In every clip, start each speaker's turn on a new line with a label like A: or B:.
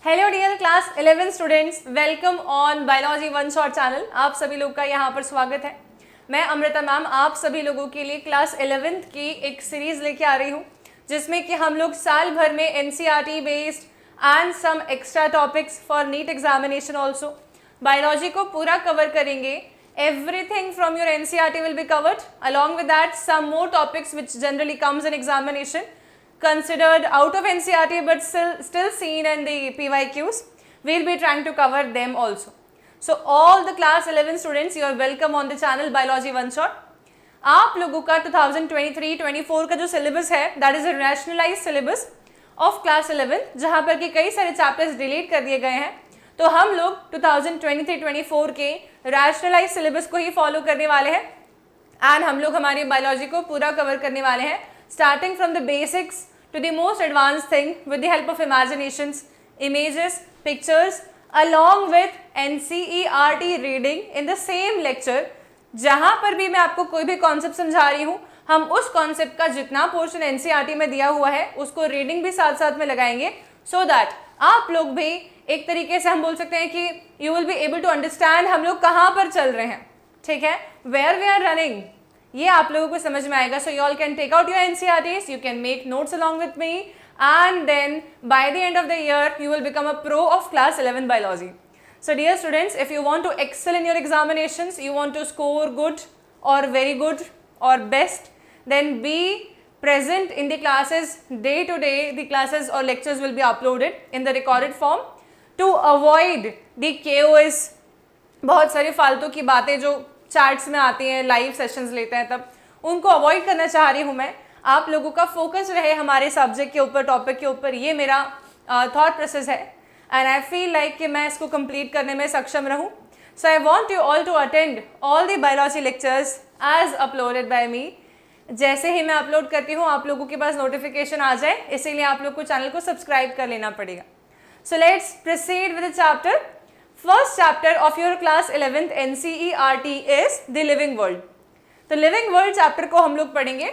A: Hello dear class 11 students, welcome on biology one shot channel. आप सभी लोग का यहाँ पर स्वागत है। मैं अमृता मैम आप सभी लोगों के लिए क्लास 11th की एक सीरीज़ लेके आ रही हूँ, जिसमें कि हम लोग साल भर में NCERT based and some extra topics for NEET examination also biology को पूरा कवर करेंगे। Everything from your NCERT will be covered, along with that some more topics which generally comes in examination considered out of NCERT but still seen in the PYQs. We'll be trying to cover them also. So all the class 11 students, you are welcome on the channel Biology One Shot. आप लोगों का 2023-24 का जो syllabus है that is a rationalized syllabus of class 11, जहाँ पर कि कई सारे चैप्टर्स डिलीट कर दिए गए हैं। तो हम लोग 2023-24 के rationalized syllabus को ही फॉलो करने वाले हैं एंड हम लोग हमारी बायोलॉजी को पूरा कवर करने वाले हैं, starting from the basics to the most advanced thing with the help of imaginations, images, pictures, along with NCERT reading in the same lecture। जहाँ पर भी मैं आपको कोई भी कॉन्सेप्ट समझा रही हूँ, हम उस कॉन्सेप्ट का जितना पोर्शन NCERT में दिया हुआ है उसको रीडिंग भी साथ साथ में लगाएंगे, so that आप लोग भी एक तरीके से हम बोल सकते हैं कि you will be able to understand हम लोग कहाँ पर चल रहे हैं, ठीक है, where we are running, ये आप लोगों को समझ में आएगा। So you all can take out your NCERTs, you can make notes along with me and then by the end of the year you will become a pro of class 11 biology. So dear students, if you want to excel in your examinations, you want to score good or very good or best, then be present in the classes day to day. The classes or lectures will be uploaded in the recorded form to avoid the KOS, बहुत सारी फालतू की बातें जो chats में आती हैं, live sessions लेते हैं, तब उनको अवॉइड करना चाह रही हूँ मैं। आप लोगों का फोकस रहे हमारे सब्जेक्ट के ऊपर, टॉपिक के ऊपर, ये मेरा थॉट प्रोसेस है एंड आई फील लाइक कि मैं इसको कंप्लीट करने में सक्षम रहूँ। So I want you all to attend all the biology lectures as uploaded by me. जैसे ही मैं अपलोड करती हूँ आप लोगों के पास नोटिफिकेशन आ जाए, इसीलिए आप लोग को चैनल को सब्सक्राइब कर लेना पड़ेगा। So let's proceed with the chapter. First chapter of your class 11th NCERT is the living world। तो living world chapter को हम लोग पढ़ेंगे।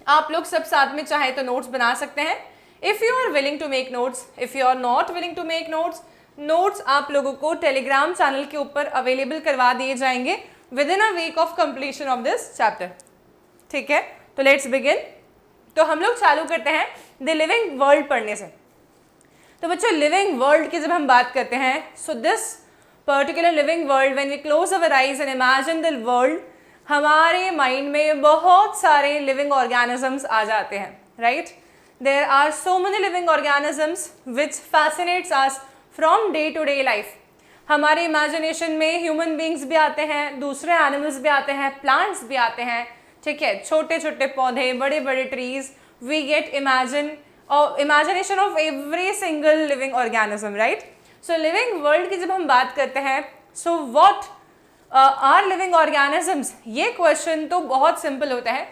A: आप लोग सब साथ में चाहे तो नोट्स बना सकते हैं। If you are willing to make notes, if you are not willing to make notes, notes आप लोगों को टेलीग्राम चैनल के ऊपर अवेलेबल करवा दिए जाएंगे within a week of completion of this chapter। ठीक है, तो लेट्स बिगिन। तो हम लोग चालू करते हैं the living world पढ़ने से। तो बच्चों, लिविंग वर्ल्ड की जब हम बात करते हैं, so this particular living world, when we close our eyes and imagine the world, हमारे माइंड में बहुत सारे लिविंग ऑर्गेनिजम्स आ जाते हैं, right. There are so many living organisms which fascinates us from day to day life. हमारे imagination में human beings भी आते हैं, दूसरे एनिमल्स भी आते हैं, प्लांट्स भी आते हैं, ठीक है, छोटे छोटे पौधे, बड़े बड़े trees, we get imagination of every single living organism, right? So living world की जब हम बात करते हैं, so what are living organisms? ये क्वेश्चन तो बहुत सिंपल होता है।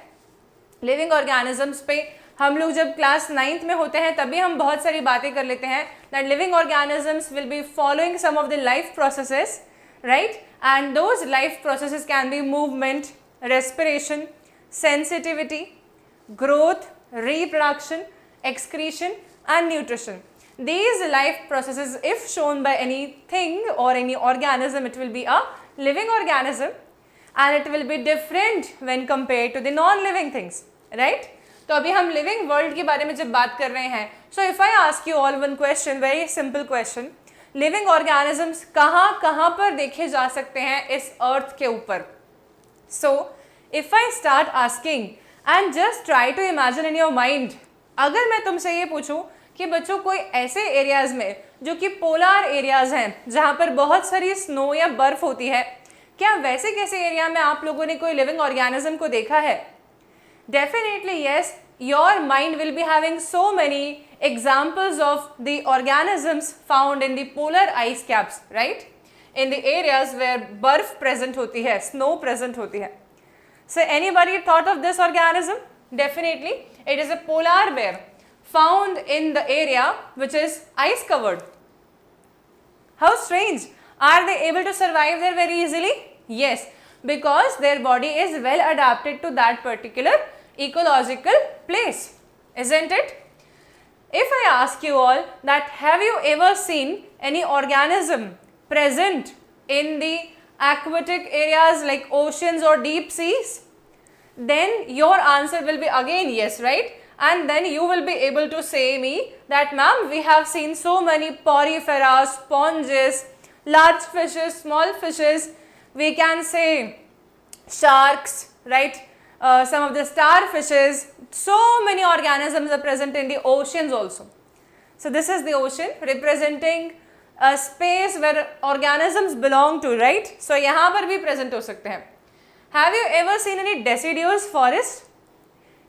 A: लिविंग ऑर्गेनिजम्स पे हम लोग जब क्लास 9th में होते हैं तभी हम बहुत सारी बातें कर लेते हैं that living organisms will be following some of the life processes, right? And those life processes can be movement, respiration, sensitivity, growth, reproduction, excretion and nutrition. These life processes, if shown by anything or any organism, it will be a living organism and it will be different when compared to the non-living things, right? तो अभी हम living world के बारे में जब बात कर रहे हैं, so if I ask you all one question, very simple question, living organisms कहाँ पर देखे जा सकते हैं इस अर्थ के ऊपर? So if I start asking and just try to imagine in your mind, अगर मैं तुमसे ये पूछूं कि बच्चों कोई ऐसे एरियाज में जो कि पोलर एरियाज हैं जहाँ पर बहुत सारी स्नो या बर्फ होती है, क्या वैसे कैसे एरिया में आप लोगों ने कोई लिविंग ऑर्गेनिज्म को देखा है? Definitely yes, your mind will be having so many examples of the organisms found in the polar ice caps, right, in the areas where बर्फ प्रेजेंट होती है, स्नो प्रेजेंट होती है। So anybody thought of this organism? Definitely, it is a polar bear found in the area which is ice covered. How strange! Are they able to survive there very easily? Yes, because their body is well adapted to that particular ecological place, isn't it? If I ask you all that have you ever seen any organism present in the aquatic areas like oceans or deep seas, then your answer will be again yes, right? And then you will be able to say me that ma'am, we have seen so many porifera, sponges, large fishes, small fishes, we can say sharks, right? Some of the starfishes, so many organisms are present in the oceans also. So this is the ocean representing a space where organisms belong to, right? So यहाँ पर भी present हो सकते हैं. Have you ever seen any deciduous forest?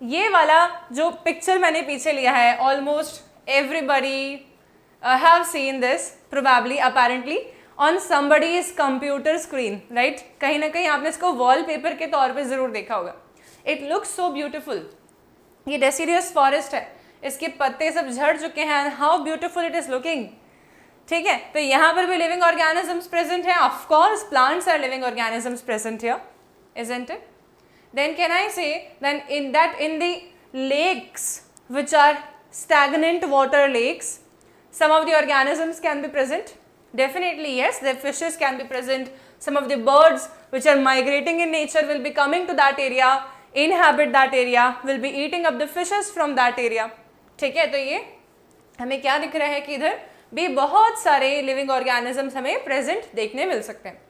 A: ये वाला जो picture मैंने पीछे लिया है, almost everybody have seen this probably apparently on somebody's computer screen, right? कहीं ना कहीं आपने इसको wallpaper के तौर पे ज़रूर देखा होगा. It looks so beautiful. ये deciduous forest है, इसके पत्ते सब झड़ चुके हैं and how beautiful it is looking. ठीक है, तो यहाँ पर भी living organisms present हैं. Of course, plants are living organisms present here, isn't it? Then can I say then in the lakes which are stagnant water lakes, some of the organisms can be present. Definitely yes, the fishes can be present. Some of the birds which are migrating in nature will be coming to that area, inhabit that area, will be eating up the fishes from that area. ठीक है, तो ये हमें क्या दिख रहा है कि इधर भी बहुत सारे लिविंग ऑर्गेनिजम्स हमें प्रेजेंट देखने मिल सकते हैं.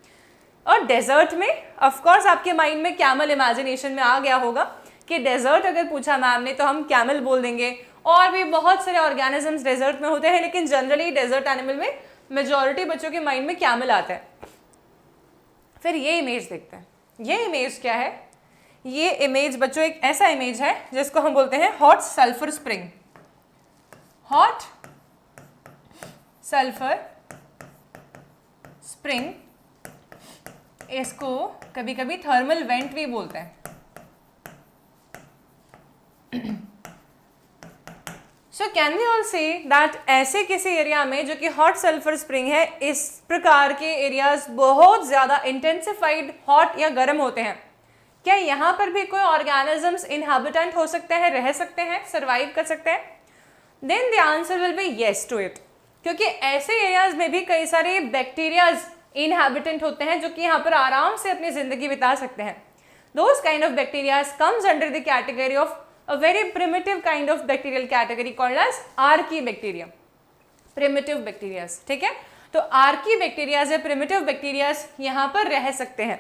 A: और डेजर्ट में ऑफ कोर्स आपके माइंड में कैमल इमेजिनेशन में आ गया होगा कि डेजर्ट अगर पूछा मैम ने तो हम कैमल बोल देंगे. और भी बहुत सारे ऑर्गेनिजम्स डेजर्ट में होते हैं, लेकिन जनरली डेजर्ट एनिमल में मेजॉरिटी बच्चों के माइंड में कैमल आता है. फिर ये इमेज देखते हैं. ये इमेज क्या है? ये इमेज बच्चों एक ऐसा इमेज है जिसको हम बोलते हैं hot sulphur spring. Hot sulphur spring, इसको कभी कभी थर्मल वेंट भी बोलते हैं. So can we all say that ऐसे किसी एरिया में जो कि हॉट सल्फर स्प्रिंग है, इस प्रकार के एरियाज बहुत ज़्यादा इंटेंसिफाइड हॉट या गर्म होते हैं. क्या यहाँ पर भी कोई ऑर्गेनिजम्स इनहैबिटेंट हो सकते हैं, रह सकते हैं, सर्वाइव कर सकते हैं? Then the answer will be yes to it, क्योंकि ऐसे एरियाज में भी कई सारे बैक्टीरियाज इनहैबिटेंट होते हैं जो कि यहाँ पर आराम से अपनी ज़िंदगी बिता सकते हैं. Those kind of bacterias comes under the category of a very primitive kind of bacterial category called as archaebacteria, primitive bacteria. ठीक है, तो archaebacteria या primitive bacteria यहाँ पर रह सकते हैं.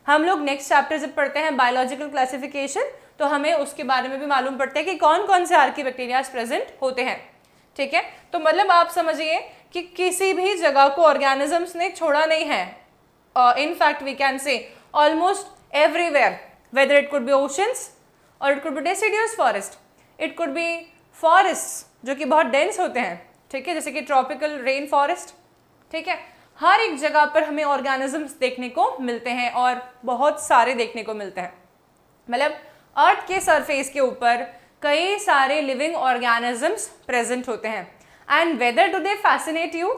A: हम लोग नेक्स्ट चैप्टर जब पढ़ते हैं बायोलॉजिकल क्लासिफिकेशन, तो हमें उसके बारे में भी मालूम पड़ता है कि कौन कौन से archaebacteria प्रेजेंट होते हैं. ठीक है, तो मतलब आप समझिए कि किसी भी जगह को ऑर्गेनिजम्स ने छोड़ा नहीं है. In fact we can say almost everywhere, whether it could be oceans और it could be deciduous forest, it could be forest जो कि बहुत डेंस होते हैं. ठीक है, जैसे कि ट्रॉपिकल रेन फॉरेस्ट. ठीक है, हर एक जगह पर हमें ऑर्गेनिजम्स देखने को मिलते हैं और बहुत सारे देखने को मिलते हैं. मतलब अर्थ के सरफेस के ऊपर कई सारे लिविंग ऑर्गेनिजम्स प्रेजेंट होते हैं. And whether do they fascinate you?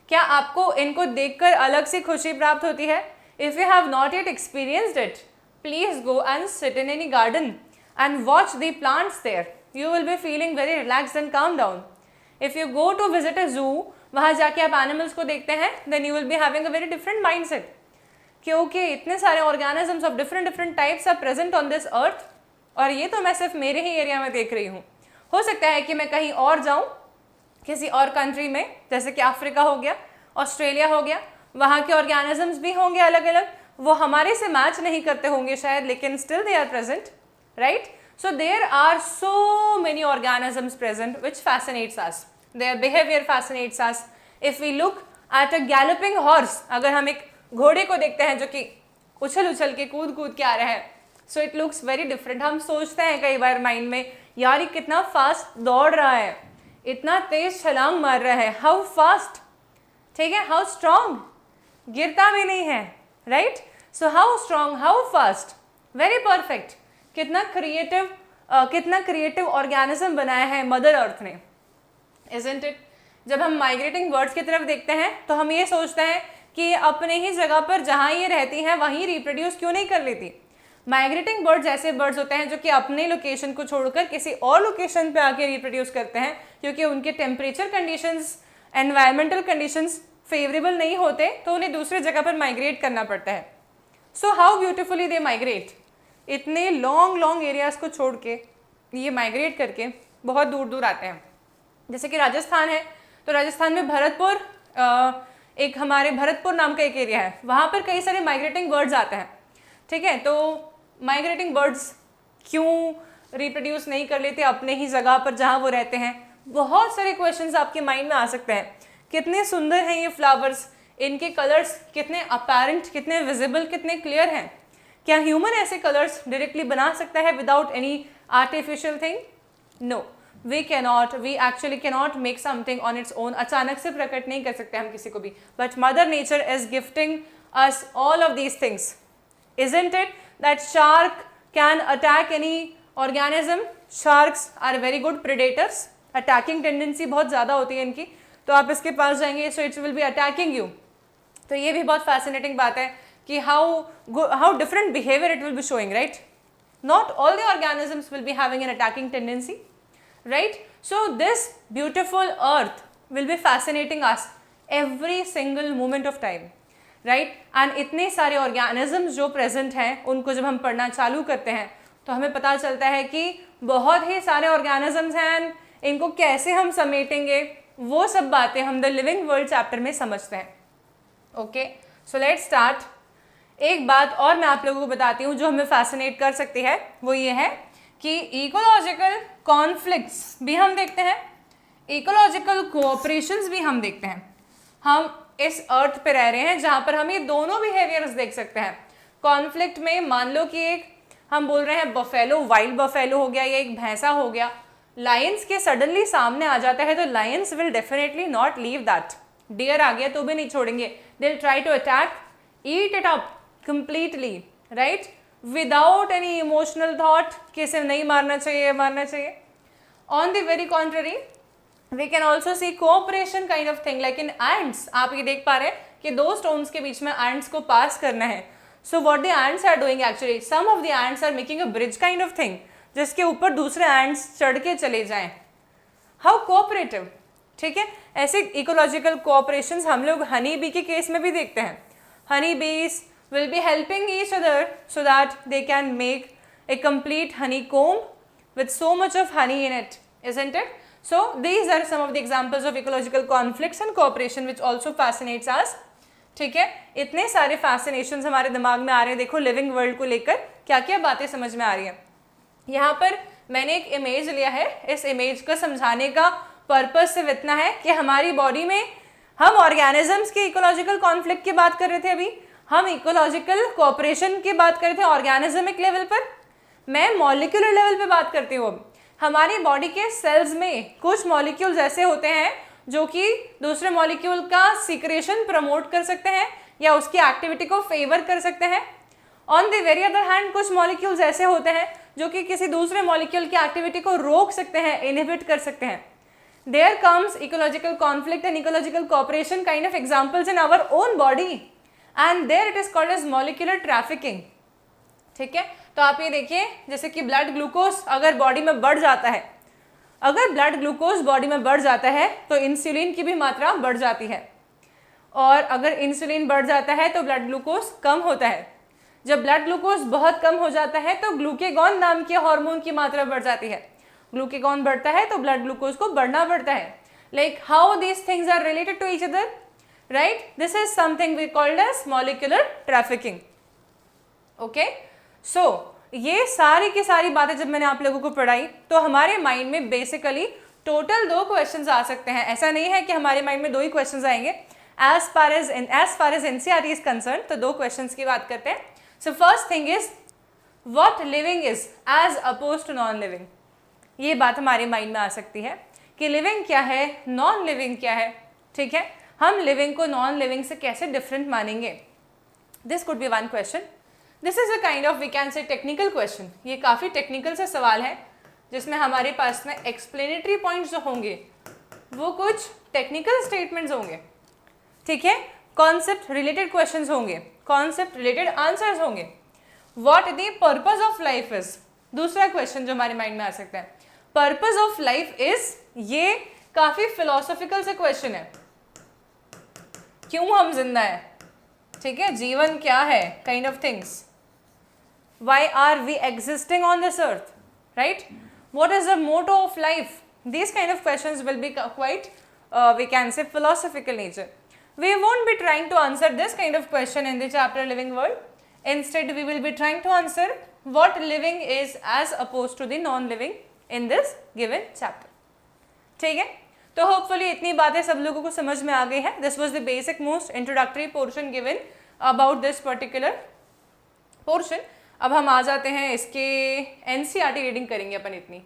A: क्या आपको इनको देखकर अलग सी खुशी प्राप्त होती है? If you have not yet experienced it, please go and sit in any garden and watch the plants there. You will be feeling very relaxed and calm down. If you go to visit a zoo, वहाँ जाके आप animals को देखते हैं, then you will be having a very different mindset. क्योंकि इतने सारे organisms of different types are present on this earth, और ये तो मैं सिर्फ मेरे ही एरिया में देख रही हूँ. हो सकता है कि मैं कहीं और जाऊँ, किसी और कंट्री में, जैसे कि अफ्रीका हो गया, ऑस्ट्रेलिया हो गया, वहाँ के organisms भी होंगे अलग अलग, वो हमारे से मैच नहीं करते होंगे शायद, लेकिन still they are present. Right? So there are so many organisms present which fascinates us. Their behavior fascinates us. If we look at a galloping horse, अगर हम एक घोड़े को देखते हैं जो कि उछल उछल के कूद कूद के आ रहा है, so it looks very different. हम सोचते हैं कई बार माइंड में, यार ये कितना फास्ट दौड़ रहा है, इतना तेज छलांग मार रहा है, how fast, ठीक है, how strong, गिरता भी नहीं है, right? So how strong, how fast, very perfect. कितना क्रिएटिव ऑर्गेनिज्म बनाया है मदर अर्थ ने, isn't it? जब हम माइग्रेटिंग बर्ड्स की तरफ देखते हैं तो हम ये सोचते हैं कि अपने ही जगह पर जहाँ ये रहती हैं वहीं रिप्रोड्यूस क्यों नहीं कर लेती. माइग्रेटिंग बर्ड्स ऐसे बर्ड्स होते हैं जो कि अपने लोकेशन को छोड़कर किसी और लोकेशन पे आके रिप्रोड्यूस करते हैं, क्योंकि उनके temperature conditions, environmental conditions favourable नहीं होते, तो उन्हें दूसरे जगह पर माइग्रेट करना पड़ता है। So how beautifully they migrate, इतने लॉन्ग लॉन्ग एरियाज को छोड़ के ये माइग्रेट करके बहुत दूर दूर आते हैं। जैसे कि राजस्थान है, तो राजस्थान में भरतपुर, एक हमारे भरतपुर नाम का एक एरिया है, वहाँ पर कई सारे माइग्रेटिंग बर्ड्स आते हैं। ठीक है, तो माइग्रेटिंग बर्ड्स क्यों रिप्रोड्यूस नहीं कर लेते अपने ही जगह पर जहाँ वो रहते हैं? बहुत सारे क्वेश्चंस आपके माइंड में आ सकते हैं। कितने सुंदर हैं ये फ्लावर्स, इनके कलर्स कितने अपैरेंट, कितने विजिबल, कितने क्लियर हैं। क्या ह्यूमन ऐसे कलर्स डायरेक्टली बना सकता है without any artificial thing? No, we cannot, we actually cannot make something on its own. अचानक से प्रकट नहीं कर सकते हम किसी को भी, but mother nature is gifting us all of these things. Isn't it that shark can attack any organism? Sharks are very good predators. Attacking tendency बहुत ज़्यादा होती है इनकी, तो आप इसके पास जाएंगे so it will be attacking you. तो ये भी बहुत fascinating बात है कि how different behavior it will be showing, right? Not all the organisms will be having an attacking tendency, right? So this beautiful earth will be fascinating us every single moment of time. Right and इतने सारे organisms जो present हैं उनको जब हम पढ़ना चालू करते हैं तो हमें पता चलता है कि बहुत ही सारे ऑर्गेनिजम्स हैं, इनको कैसे हम समेटेंगे, वो सब बातें हम द लिविंग वर्ल्ड चैप्टर में समझते हैं। Okay, so let's start. एक बात और मैं आप लोगों को बताती हूँ जो हमें फैसिनेट कर सकती है, वो ये है कि इकोलॉजिकल कॉन्फ्लिक्ट्स भी हम देखते हैं, इकोलॉजिकल कोऑपरेशंस भी हम देखते हैं। हम इस अर्थ पे रह रहे हैं जहाँ पर हम ये दोनों बिहेवियर्स देख सकते हैं। कॉन्फ्लिक्ट में मान लो कि एक हम बोल रहे हैं बफेलो, वाइल्ड बफेलो हो गया या एक भैंसा हो गया, लायंस के सडनली सामने आ जाता है तो lions will definitely not leave that. Deer आ गया तो भी नहीं छोड़ेंगे, they will try to attack, eat it up completely, right, without any emotional thought कि इसे नहीं मारना चाहिए, मारना चाहिए। On the very contrary we can also see cooperation kind of thing like in ants। आप ये देख पा रहे हैं कि दो stones के बीच में ants को पास करना है। So what the ants are doing actually, some of the ants are making a bridge kind of thing जिसके ऊपर दूसरे ants चढ़ के चले जाएं। How cooperative, ठीक है। ऐसे ecological cooperations हम लोग हनी बी के केस में भी देखते हैं। Honey bees will be helping each other so that they can make a complete honeycomb with so much of honey in it, isn't it? So these are some of the examples of ecological conflicts and cooperation which also fascinates us। ठीक है, इतने सारे फैसिनेशंस हमारे दिमाग में आ रहे हैं। देखो लिविंग वर्ल्ड को लेकर क्या क्या बातें समझ में आ रही हैं। यहाँ पर मैंने एक इमेज लिया है, इस इमेज को समझाने का पर्पस सिर्फ इतना है कि हमारी बॉडी में हम ऑर्गेनिजम्स के इकोलॉजिकल कॉन्फ्लिक्ट की बात कर रहे थे, अभी हम इकोलॉजिकल कोऑपरेशन की बात कर रहे थे ऑर्गेनिजमिक लेवल पर, मैं मॉलिक्यूलर लेवल पे बात करती हूँ। हमारी बॉडी के सेल्स में कुछ मॉलिक्यूल्स ऐसे होते हैं जो कि दूसरे मॉलिक्यूल का सीक्रेशन प्रमोट कर सकते हैं या उसकी एक्टिविटी को फेवर कर सकते हैं। On the very other hand कुछ मॉलिक्यूल्स ऐसे होते हैं जो कि किसी दूसरे मॉलिक्यूल की एक्टिविटी को रोक सकते हैं, इनहिबिट कर सकते हैं। There comes ecological conflict and ecological cooperation kind of examples in our own body and there it is called as molecular trafficking. ठीक है, तो आप ये देखिए जैसे कि ब्लड ग्लूकोज अगर बॉडी में बढ़ जाता है, अगर ब्लड ग्लूकोज बॉडी में बढ़ जाता है तो इंसुलिन की भी मात्रा बढ़ जाती है, और अगर इंसुलिन बढ़ जाता है तो ब्लड ग्लूकोज कम होता है। जब ब्लड ग्लूकोज बहुत कम हो जाता है तो ग्लूकेगॉन नाम के हार्मोन की मात्रा बढ़ जाती है। ग्लूकेगॉन बढ़ता है तो ब्लड ग्लूकोज को बढ़ना पड़ता है। Like how these things are related to each other, right, this is something we called as molecular trafficking. Okay, so ये सारी की सारी बातें जब मैंने आप लोगों को पढ़ाई तो हमारे माइंड में बेसिकली टोटल 2 क्वेश्चंस आ सकते हैं। ऐसा नहीं है कि हमारे माइंड में 2 ही क्वेश्चंस आएंगे। As far as NCERT is concern तो 2 क्वेश्चंस की बात करते हैं। So first thing is what living is as oppose to non living. ये बात हमारे माइंड में आ सकती है कि लिविंग क्या है, नॉन लिविंग क्या है। ठीक है, हम लिविंग को नॉन लिविंग से कैसे डिफरेंट मानेंगे। This could be one question. This is a kind of we can say technical question. ये काफ़ी टेक्निकल से सवाल है जिसमें हमारे पास में एक्सप्लेनेटरी पॉइंट्स जो होंगे वो कुछ टेक्निकल स्टेटमेंट्स होंगे। ठीक है, कॉन्सेप्ट रिलेटेड क्वेश्चंस होंगे, कॉन्सेप्ट रिलेटेड आंसर्स होंगे। What the purpose of life is. दूसरा क्वेश्चन जो हमारे माइंड में आ सकता है, पर्पज ऑफ लाइफ इज, ये काफी फिलोसॉफिकल से क्वेश्चन है, क्यों हम जिंदा है, ठीक है, जीवन क्या है, kind of things, why are we existing on this earth, right? What is the motto of life? These kind of questions will be quite we can say philosophical nature. We won't be trying to answer this kind of question in the chapter living world. Instead we will be trying to answer what living is as opposed to the non living in this given chapter. ठीक है, तो hopefully इतनी बातें सब लोगों को समझ में आ गई है. This was the basic most introductory portion given about this particular portion. अब हम आ जाते हैं इसके एनसीईआरटी रीडिंग करेंगे अपन. इतनी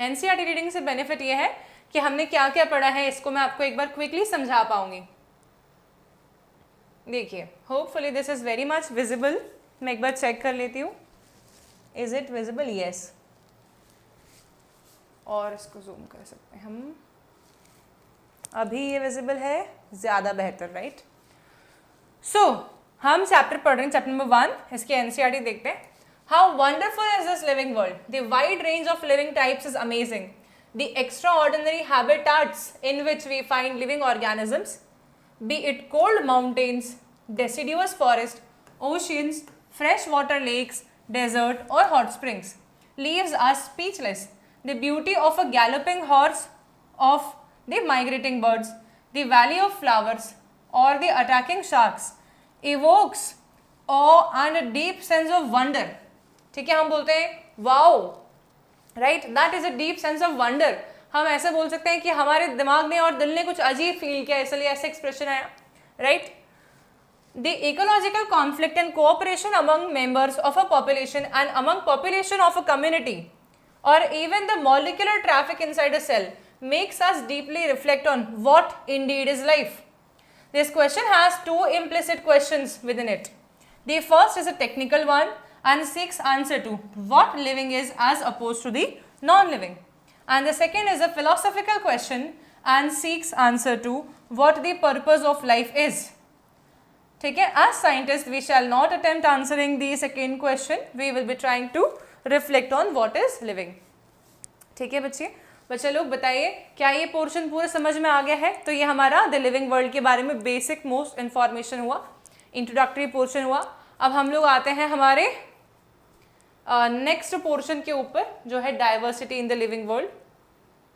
A: एनसीईआरटी रीडिंग से बेनिफिट ये है कि हमने क्या क्या पढ़ा है इसको मैं आपको एक बार क्विकली समझा पाऊंगी. देखिए, hopefully this is very much visible. मैं एक बार चेक कर लेती हूँ, इज इट विजिबल? यस. और इसको जूम कर सकते हैं हम. अभी ये विजिबल है, ज़्यादा बेहतर, राइट? सो हम चैप्टर पढ़ रहे हैं, चैप्टर नंबर 1. इसके एनसीईआरटी देखते हैं. How wonderful is this living world. The wide range of living types is amazing. The extraordinary habitats in which we find living organisms, be it cold mountains, deciduous forest, oceans, freshwater lakes, desert or hot springs, leaves us speechless. The beauty of a galloping horse, of the migrating birds, the valley of flowers or the attacking sharks evokes awe and a deep sense of wonder. ठीक है, हम बोलते हैं wow, right? That is a deep sense of wonder. हम ऐसे बोल सकते हैं कि हमारे दिमाग ने और दिल ने कुछ अजीब फील किया, इसलिए ऐसे एक्सप्रेशन आया, right? The ecological conflict and cooperation among members of a population and among population of a community और even the molecular traffic inside a cell makes us deeply reflect on what indeed is life. This question has two implicit questions within it. The first is a technical one and seeks answer to what living is as opposed to the non-living. And the second is a philosophical question and seeks answer to what the purpose of life is. ठीक है, as scientists we shall not attempt answering the second question. We will be trying to reflect on what is living. ठीक है बच्चे लोग बताइए, क्या ये portion पूरा समझ में आ गया है? तो ये हमारा द लिविंग वर्ल्ड के बारे में बेसिक मोस्ट इन्फॉर्मेशन हुआ, इंट्रोडक्टरी पोर्शन हुआ. अब हम लोग आते हैं हमारे नेक्स्ट पोर्शन के ऊपर, जो है diversity in the living world.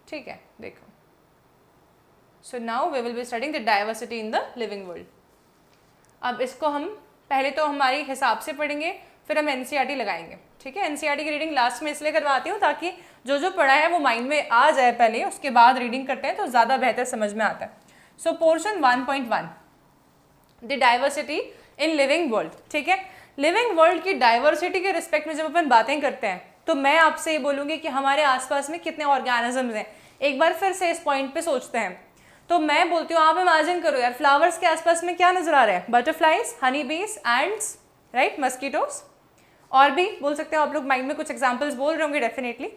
A: ठीक है, देखो. So now we will be studying the diversity in the living world. अब इसको हम पहले तो हमारे हिसाब से पढ़ेंगे, फिर हम एनसीईआरटी लगाएंगे. ठीक है, एनसीईआरटी की रीडिंग लास्ट में इसलिए करवाती हूँ ताकि जो जो पढ़ा है वो माइंड में आ जाए पहले, उसके बाद रीडिंग करते हैं तो ज़्यादा बेहतर समझ में आता है. So portion 1.1, the diversity in living world. ठीक है, लिविंग वर्ल्ड की डाइवर्सिटी के रिस्पेक्ट में जब अपन बातें करते हैं तो मैं आपसे ये बोलूँगी कि हमारे आसपास में कितने ऑर्गेनिजम्स हैं. एक बार फिर से इस पॉइंट पे सोचते हैं तो मैं बोलती हूँ, आप इमेजिन करो यार, फ्लावर्स के आसपास में क्या नजर आ रहा है? बटरफ्लाइज, हनी बीज, एंड्स, राइट, मस्कीटोस. और भी बोल सकते हो आप लोग, माइंड में कुछ एग्जाम्पल्स बोल रहे होंगे डेफिनेटली.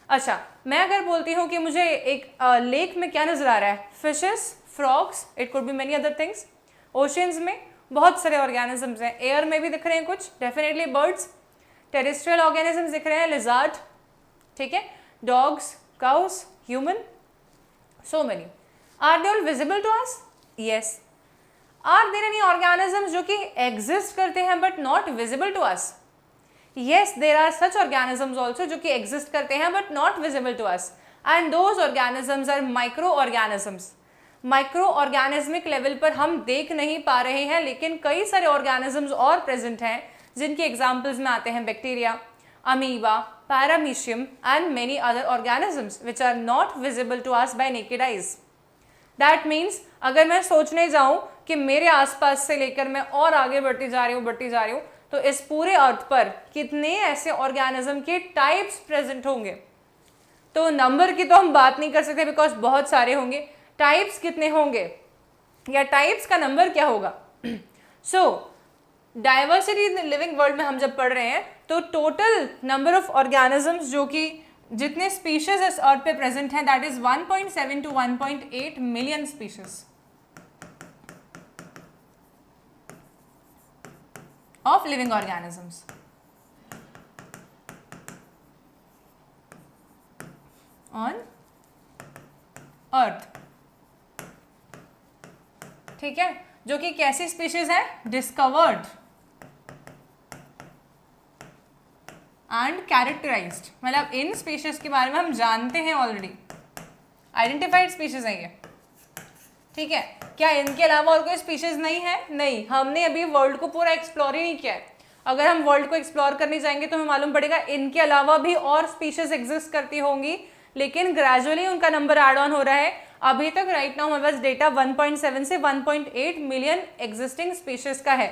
A: अच्छा, मैं अगर बोलती हूँ कि मुझे एक लेक में क्या नजर आ रहा है? Fishes, frogs, it could be many other things. Oceans में बहुत सारे ऑर्गेनिजम्स हैं. एयर में भी दिख रहे हैं कुछ, डेफिनेटली बर्ड्स. टेरेस्ट्रियल ऑर्गेनिजम्स दिख रहे हैं, लिजार्ड, ठीक है, dogs, cows, human, so many. Are they all visible to us? Yes. Are there any organisms जो कि एग्जिस्ट करते हैं but not visible to us? Yes, there are such organisms also जो कि exist करते हैं but not visible to us, and those organisms are microorganisms. Microorganismic level पर हम देख नहीं पा रहे हैं, लेकिन कई सारे organisms और present हैं जिनके examples में आते हैं bacteria, amoeba, paramecium and many other organisms which are not visible to us by naked eyes. That means अगर मैं सोचने जाऊँ कि मेरे आसपास से लेकर मैं और आगे बढ़ती जा रही हूँ तो इस पूरे अर्थ पर कितने ऐसे ऑर्गेनिज्म के टाइप्स प्रेजेंट होंगे. तो नंबर की तो हम बात नहीं कर सकते बिकॉज बहुत सारे होंगे. टाइप्स कितने होंगे या टाइप्स का नंबर क्या होगा? सो डाइवर्सिटी इन लिविंग वर्ल्ड में हम जब पढ़ रहे हैं तो टोटल नंबर ऑफ ऑर्गेनिजम्स जो कि जितने स्पीशीज इस अर्थ पे प्रेजेंट हैं, that is 1.7 to 1.8 million species. Of living organisms. On earth, ठीक है, जो कि कैसी स्पीशीज है, डिस्कवर्ड एंड कैरेक्टराइज्ड, मतलब इन स्पीशीज के बारे में हम जानते हैं ऑलरेडी, आइडेंटिफाइड स्पीशीज है ये, ठीक है। क्या इनके अलावा और कोई स्पीशीज नहीं है? नहीं, हमने अभी वर्ल्ड को पूरा एक्सप्लोर ही नहीं किया है। अगर हम वर्ल्ड को एक्सप्लोर करने जाएंगे तो हमें मालूम पड़ेगा इनके अलावा भी और स्पीशीज एग्जिस्ट करती होंगी, लेकिन ग्रेजुअली उनका नंबर ऐड ऑन हो रहा है। अभी तक राइट नाउ हमारे पास डेटा 1.7 से 1.8 मिलियन एग्जिस्टिंग स्पीशीज का है,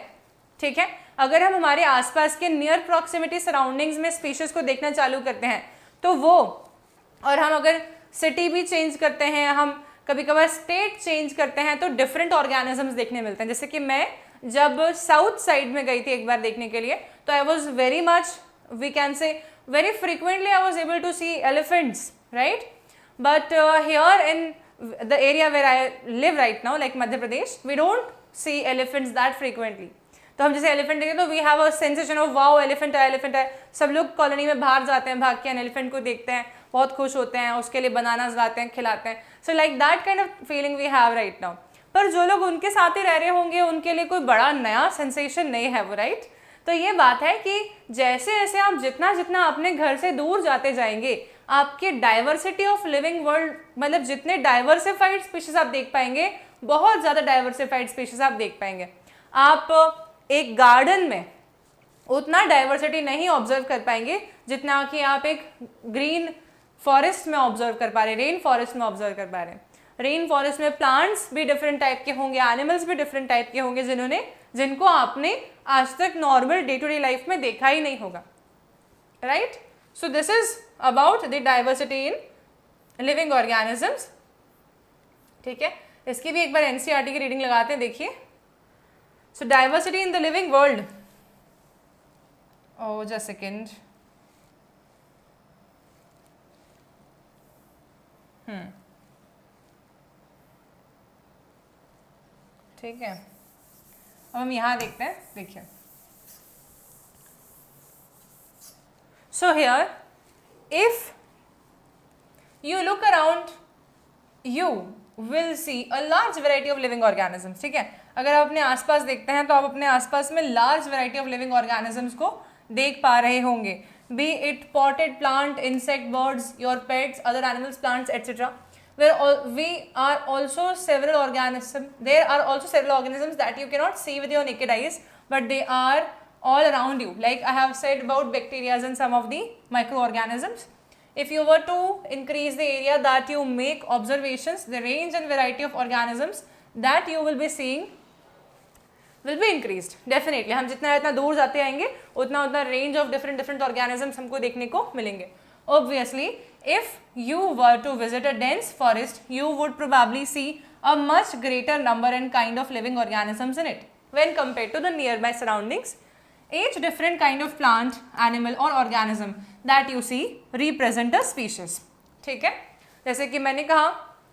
A: ठीक है। अगर हम हमारे आसपास के नियर प्रॉक्सिमिटी सराउंडिंग्स में स्पीशीज को देखना चालू करते हैं तो वो, और हम अगर सिटी भी चेंज करते हैं, हम कभी कभार स्टेट चेंज करते हैं, तो डिफरेंट ऑर्गेनिजम्स देखने मिलते हैं। जैसे कि मैं जब साउथ साइड में गई थी एक बार देखने के लिए, तो I was very much, we can say very frequently I was able to see elephants, right, but here in the area where I live right now, like Madhya Pradesh, we don't see elephants that frequently. तो हम जैसे elephant देखें तो we have a sensation of wow elephant है, elephant है। सब लोग colony में बाहर जाते हैं, भाग के एलिफेंट को देखते हैं, बहुत खुश होते हैं, उसके लिए बनानास लाते हैं, खिलाते हैं। So like that kind of feeling we have right now. पर जो लोग उनके साथ ही रह रहे होंगे उनके लिए कोई बड़ा नया सेंसेशन नहीं है वो, राइट। तो ये बात है कि जैसे जैसे आप जितना जितना अपने घर से दूर जाते जाएंगे, आपके डाइवर्सिटी ऑफ लिविंग वर्ल्ड, मतलब जितने डाइवर्सिफाइड स्पीशीज आप देख पाएंगे, बहुत ज़्यादा डाइवर्सिफाइड स्पीशीज आप देख पाएंगे। आप एक गार्डन में उतना डाइवर्सिटी नहीं ऑब्जर्व कर पाएंगे जितना कि आप एक ग्रीन फॉरेस्ट में ऑब्जर्व कर पा रहे हैं, रेन फॉरेस्ट में ऑब्जर्व कर पा रहे हैं। रेन फॉरेस्ट में प्लांट्स भी डिफरेंट टाइप के होंगे, एनिमल्स भी डिफरेंट टाइप के होंगे, जिनको आपने आज तक normal day to day life में देखा ही नहीं होगा, right. So this is about the diversity in living organisms, ठीक है। इसकी भी एक बार एनसीईआरटी की रीडिंग लगाते हैं, देखिए। So diversity in the living world, oh just a second, ठीक है। अब हम यहाँ देखते हैं, देखिए। So here if you look around you will see a large variety of living organisms, ठीक है। अगर आप अपने आसपास देखते हैं तो आप अपने आसपास में large variety of living organisms को देख पा रहे होंगे, B it potted plant, insect, birds, your pets, other animals, plants, etcetera. There are also several organisms that you cannot see with your naked eyes, but they are all around you. Like I have said about bacteria and some of the microorganisms. If you were to increase the area that you make observations, the range and variety of organisms that you will be seeing will be increased. Definitely, हम जितना दूर जाते आएंगे उतना range of different organisms हमको देखने को मिलेंगे. Obviously, if you were to visit a dense forest, you would probably see a much greater number and kind of living organisms in it when compared to the nearby surroundings. Each different kind of plant, animal or organism that you see represent a species. ठीक है, जैसे कि मैंने कहा,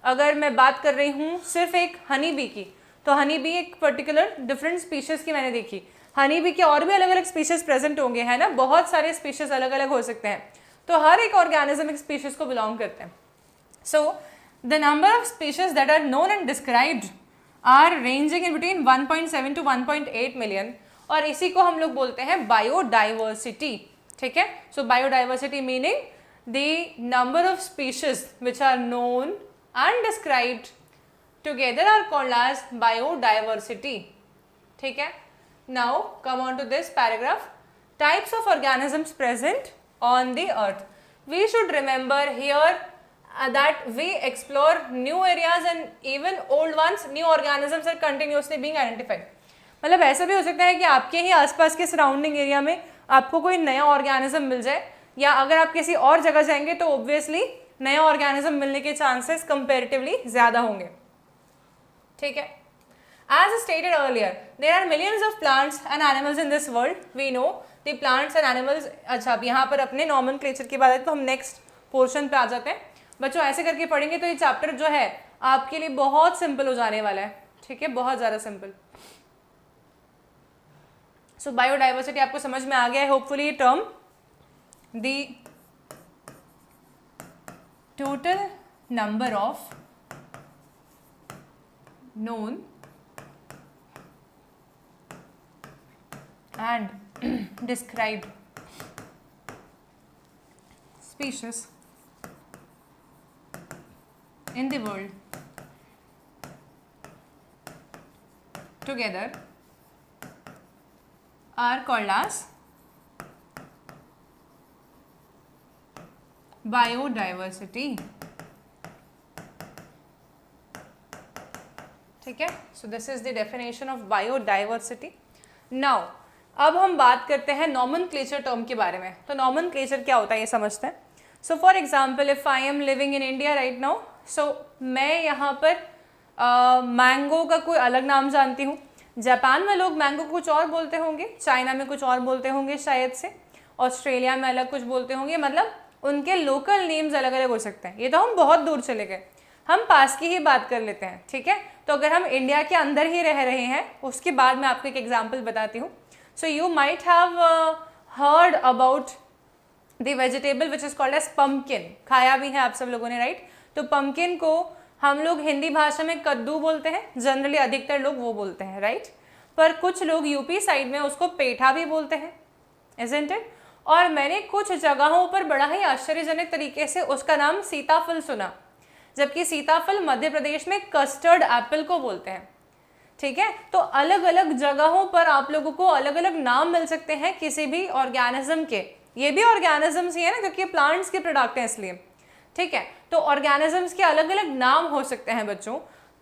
A: अगर मैं बात कर रही हूँ सिर्फ एक हनी बी की, तो हनी बी एक पर्टिकुलर डिफरेंट स्पीशीज की मैंने देखी। हनी बी के और भी अलग अलग स्पीशीज प्रेजेंट होंगे, है ना, बहुत सारे स्पीशीज अलग अलग हो सकते हैं, तो हर एक ऑर्गेनिज्म एक स्पीशीज को बिलोंग करते हैं। So the number of species that are known and described are ranging in between 1.7 to 1.8 million, और इसी को हम लोग बोलते हैं बायोडाइवर्सिटी, ठीक है। So biodiversity meaning the number of species which are known and described together are called as biodiversity, ठीक है। Now come on to this paragraph, types of organisms present on the earth. We should remember here that we explore new areas and even old ones, new organisms are continuously being identified. मतलब ऐसा भी हो सकता है कि आपके ही आसपास के सराउंडिंग एरिया में आपको कोई नया ऑर्गेनिज्म मिल जाए, या अगर आप किसी और जगह जाएंगे तो ऑब्वियसली नया ऑर्गेनिज्म मिलने के चांसेस कंपेरेटिवली ज़्यादा होंगे, ठीक है। As stated earlier, there are millions of plants and animals in this world. We know the plants and animals. अच्छा, अब यहाँ पर अपने नॉमेनक्लेचर की बात है तो हम नेक्स्ट पोर्शन पे आ जाते हैं। बच्चों ऐसे करके पढ़ेंगे तो ये चैप्टर जो है आपके लिए बहुत सिंपल हो जाने वाला है, ठीक है, बहुत ज़्यादा सिंपल। सो बायोडाइवर्सिटी आपको समझ में आ गया है hopefully term, the total number of known and described species in the world together are called as biodiversity. ठीक है, so this is the definition of biodiversity. Now अब हम बात करते हैं नॉमेनक्लेचर टर्म के बारे में. तो नॉमेनक्लेचर क्या होता है ये समझते हैं. So for example if I am living in India right now, so मैं यहाँ पर मैंगो का कोई अलग नाम जानती हूँ. जापान में लोग मैंगो को कुछ और बोलते होंगे, चाइना में कुछ और बोलते होंगे शायद से, ऑस्ट्रेलिया में अलग कुछ बोलते होंगे, मतलब उनके लोकल नेम्स अलग अलग हो सकते हैं. ये तो हम बहुत दूर चले गए, हम पास की ही बात कर लेते हैं. ठीक है, तो अगर हम इंडिया के अंदर ही रह रहे हैं, उसके बाद मैं आपको एक एग्जांपल बताती हूँ. So you might have heard about the vegetable which is called as pumpkin. खाया भी है आप सब लोगों ने, राइट. तो पम्पकिन को हम लोग हिंदी भाषा में कद्दू बोलते हैं, जनरली अधिकतर लोग वो बोलते हैं, राइट. पर कुछ लोग यूपी साइड में उसको पेठा भी बोलते हैं, इजंट इट. और मैंने कुछ जगहों पर बड़ा ही आश्चर्यजनक तरीके से उसका नाम सीताफल सुना, जबकि सीताफल मध्य प्रदेश में कस्टर्ड एप्पल को बोलते हैं. ठीक है, तो अलग अलग जगहों पर आप लोगों को अलग अलग नाम मिल सकते हैं किसी भी ऑर्गेनिज्म के. ये भी ऑर्गेनिजम्स ही है ना, क्योंकि ये प्लांट्स के प्रोडक्ट हैं इसलिए. ठीक है, तो ऑर्गेनिजम्स के अलग अलग नाम हो सकते हैं बच्चों,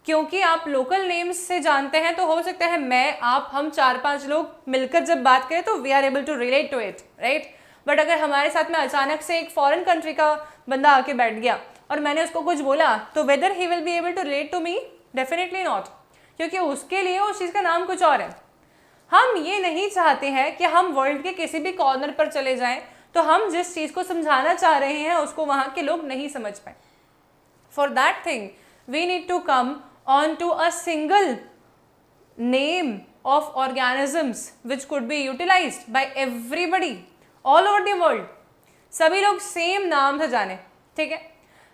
A: क्योंकि आप लोकल नेम्स से जानते हैं. तो हो सकता है मैं, आप, हम 4-5 लोग मिलकर जब बात करें तो we are able to relate to it, right. But अगर हमारे साथ में अचानक से एक फॉरेन कंट्री का बंदा आके बैठ गया और मैंने उसको कुछ बोला, तो whether he will be able to relate to me? Definitely not, क्योंकि उसके लिए उस चीज़ का नाम कुछ और है. हम ये नहीं चाहते हैं कि हम वर्ल्ड के किसी भी कॉर्नर पर चले जाएं तो हम जिस चीज़ को समझाना चाह रहे हैं उसको वहाँ के लोग नहीं समझ पाए. For that thing we need to come on to a single name of organisms which could be utilised by everybody all over the world. सभी लोग सेम नाम से जाने. ठीक है,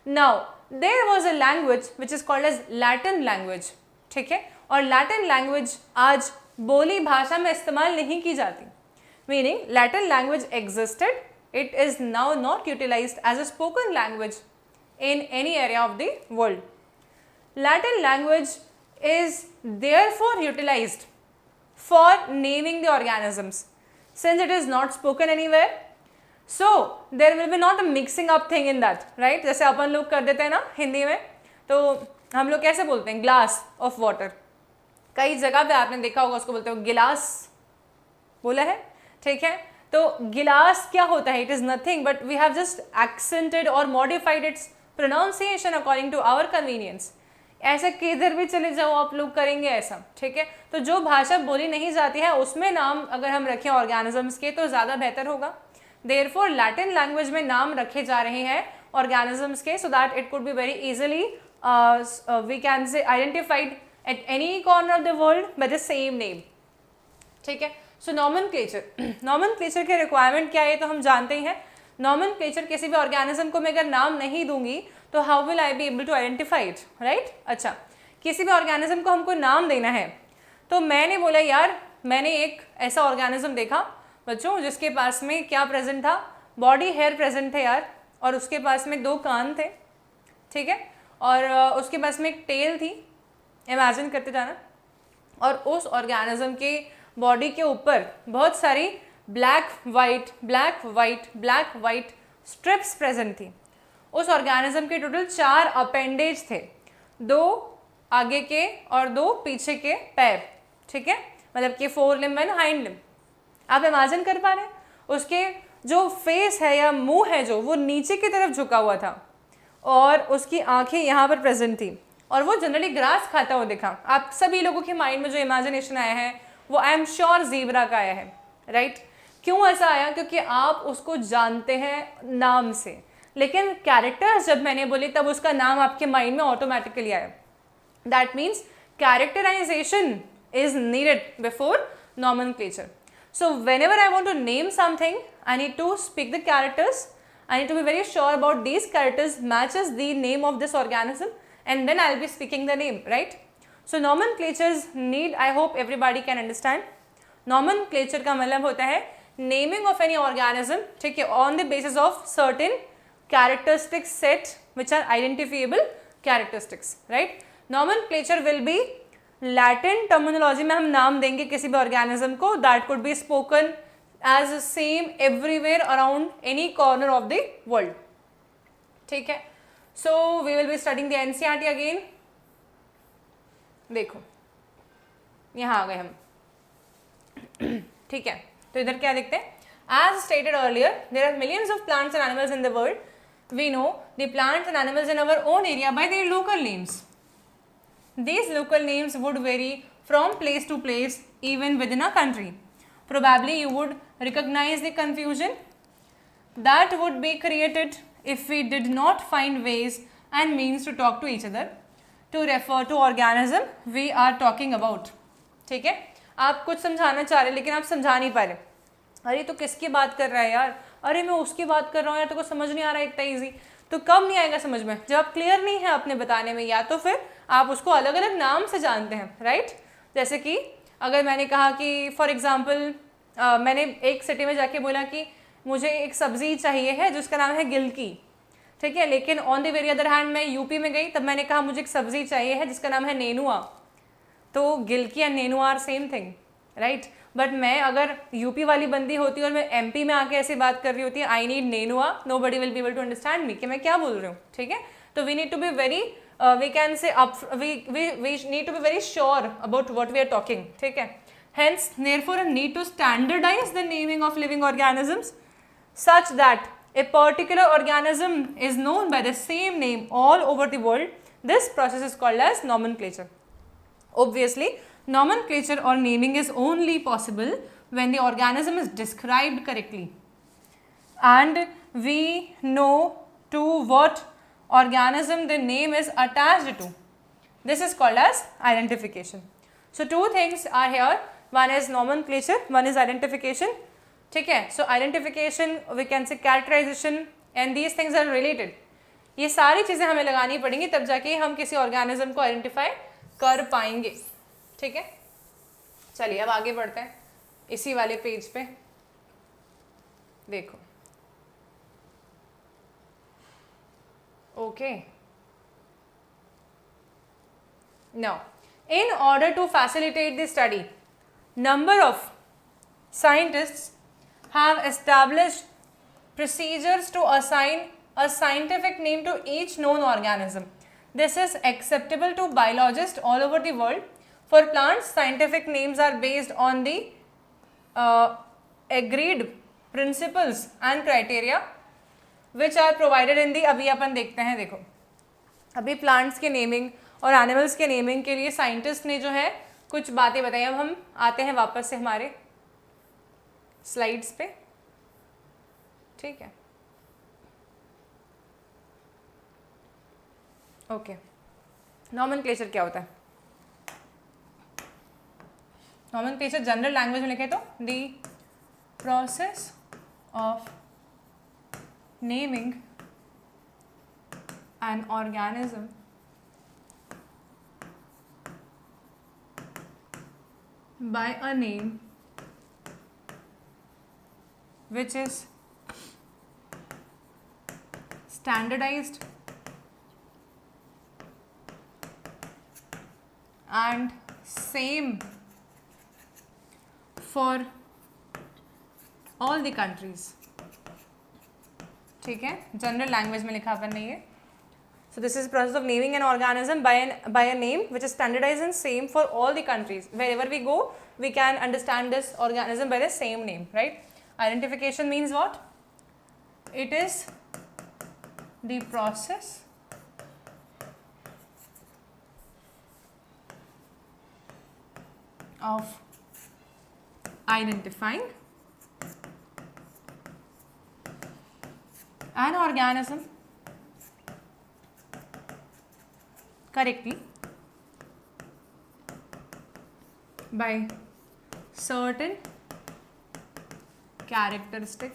A: now there was a language which is called as Latin language. ठीक है, और लैटिन लैंग्वेज आज बोली भाषा में इस्तेमाल नहीं की जाती. Meaning Latin language existed, it is now not utilized as a spoken language in any area of the world. Latin language is therefore utilized for naming the organisms since it is not spoken anywhere. So there will be not a mixing up thing in that, right? जैसे अपन लोग कर देते हैं ना हिंदी में, तो हम लोग कैसे बोलते हैं ग्लास ऑफ वाटर. कई जगह पे आपने देखा होगा उसको बोलते हो गिलास, बोला है. ठीक है, तो गिलास क्या होता है? It is nothing but we have just accented और modified its pronunciation according to our convenience. ऐसे किधर भी चले जाओ आप लोग करेंगे ऐसा. ठीक है, तो जो भाषा बोली नहीं जाती है उसमें नाम अगर हम रखें ऑर्गेनिजम्स के तो ज़्यादा बेहतर होगा. देयरफॉर लैटिन लैंग्वेज में नाम रखे जा रहे हैं ऑर्गेनिजम्स के, so that it could be very easily we can say identified at any corner of the world by the same name. ठीक है, सो नॉमेनक्लेचर, नॉमेनक्लेचर के रिक्वायरमेंट क्या है तो हम जानते ही हैं. नॉमेनक्लेचर किसी भी ऑर्गेनिज्म को मैं अगर नाम नहीं दूंगी तो how will I be able to identify it, right. अच्छा, किसी भी ऑर्गेनिज्म को हमको नाम देना है तो मैंने बोला यार मैंने एक ऐसा ऑर्गेनिज्म देखा बच्चों जिसके पास में क्या प्रेजेंट था, बॉडी हेयर प्रेजेंट थे यार, और उसके पास में 2 कान थे. ठीक है, और उसके पास में एक टेल थी. इमेजिन करते जाना. और उस ऑर्गेनिज्म के बॉडी के ऊपर बहुत सारी black white black white black white strips present थी. उस ऑर्गेनिज्म के टोटल 4 अपेंडेज थे, 2 आगे के और 2 पीछे के पैर. ठीक है, मतलब कि 4 लिम्ब एंड हाइंड लिम्ब. आप इमेजिन कर पा रहे हैं? उसके जो फेस है या मुंह है जो वो नीचे की तरफ झुका हुआ था और उसकी आंखें यहाँ पर प्रेजेंट थी और वो जनरली ग्रास खाता हुआ दिखा. आप सभी लोगों के माइंड में जो इमेजिनेशन आया है वो आई एम श्योर ज़ीब्रा का आया है, राइट. क्यों ऐसा आया? क्योंकि आप उसको जानते हैं नाम से, लेकिन कैरेक्टर्स जब मैंने बोली तब उसका नाम आपके माइंड में ऑटोमेटिकली आया. That means characterisation is needed before nomenclature. So whenever I want to name something, I need to speak the characters. I need to be very sure about these characters matches the name of this organism, and then I'll be speaking the name, right? So nomenclatures need, I hope everybody can understand. Nomenclature का मतलब होता है naming of any organism, ठीक है, on the basis of certain characteristic set which are identifiable characteristics, right? Nomenclature will be Latin terminology में हम नाम देंगे किसी भी organism को that could be spoken as same everywhere around any corner of the world. ठीक है, so we will be studying the NCERT again. देखो यहाँ आ गए हम. ठीक है, तो इधर क्या देखते हैं? As stated earlier, there are millions of plants and animals in the world. We know the plants and animals in our own area by their local names. These local names would vary from place to place, even within a country. Probably you would recognize the confusion that would be created if we did not find ways and means to talk to each other to refer to organism we are talking about. ठीक है, आप कुछ समझाना चाह रहे लेकिन आप समझा नहीं पा रहे. अरे तो किसकी बात कर रहा है यार, अरे मैं उसकी बात कर रहा हूँ यार, तो कुछ समझ नहीं आ रहा है इतना ईजी. तो कब नहीं आएगा समझ में? जब आप क्लियर नहीं है अपने बताने में, या तो फिर आप उसको अलग अलग नाम से जानते हैं, राइट? जैसे कि अगर मैंने कहा कि फॉर एग्जाम्पल मैंने एक सिटी में जाके बोला कि मुझे एक सब्जी चाहिए है जिसका नाम है गिलकी, ठीक है, लेकिन on the very other hand मैं यूपी में गई, तब मैंने कहा मुझे एक सब्जी चाहिए है जिसका नाम है नेनुआ. तो गिलकी एंड नेनुआ are same thing, right? But मैं अगर यूपी वाली बंदी होती और मैं एमपी में आके ऐसी बात कर रही होती, आई नीड नेनुआ, nobody will be able to understand me कि मैं क्या बोल रही हूँ. ठीक है, तो we need to be very we can say we need to be very sure about what we are talking. ठीक है, hence therefore a need to standardize the naming of living organisms such that a particular organism is known by the same name all over the world. This process is called as nomenclature. Obviously, nomenclature or naming is only possible when the organism is described correctly and we know to what organism the name is attached to. This is called as identification. So two things are here, one is nomenclature, one is identification. ठीक है, so identification, we can say characterization, and these things are related. ये सारी चीज़ें हमें लगानी पड़ेंगी तब जाके हम किसी ऑर्गेनिज्म को आइडेंटिफाई कर पाएंगे. ठीक है, चलिए अब आगे बढ़ते हैं इसी वाले पेज पे. देखो, okay, now in order to facilitate the study, number of scientists have established procedures to assign a scientific name to each known organism. This is acceptable to biologists all over the world. For plants, scientific names are based on the agreed principles and criteria which are provided in the, अभी अपन देखते हैं. देखो, अभी plants के naming और animals के naming के लिए साइंटिस्ट ने जो है कुछ बातें बताई. अब हम आते हैं वापस से हमारे स्लाइड्स पे. ठीक है, ओके. नॉमेनक्लेचर क्या होता है? नॉमेनक्लेचर जनरल लैंग्वेज में लिखे तो the process of naming an organism by a name which is standardized and same for all the countries. ठीक है, जनरल लैंग्वेज में लिखा अपन ने ये. So this is process of naming an organism by a name which is standardised and same for all the countries. Wherever we go we can understand this organism by the same name, right? Identification means what? It is the process of identifying an organism correctly by certain characteristic,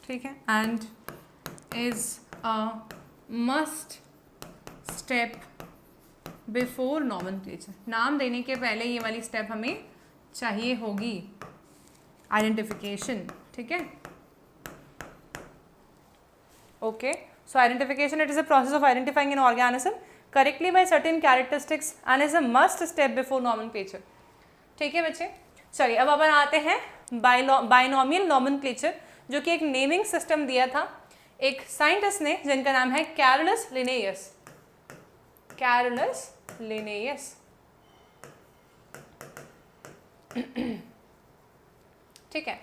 A: ठीक है, and is a must step before nomenclature. नाम देने के पहले ये वाली step हमें चाहिए होगी, आइडेंटिफिकेशन, ठीक है। Okay, so identification, it is a process of identifying an organism correctly by certain characteristics and is a must step before nomenclature, ठीक है बच्चे। चलिए अब अपन आते हैं बाइनोमियल नॉमेनक्लेचर, जो कि एक नेमिंग सिस्टम दिया था एक साइंटिस्ट ने जिनका नाम है कैरोलस लिनेयस। कैरोलस लिनेयस, ठीक है।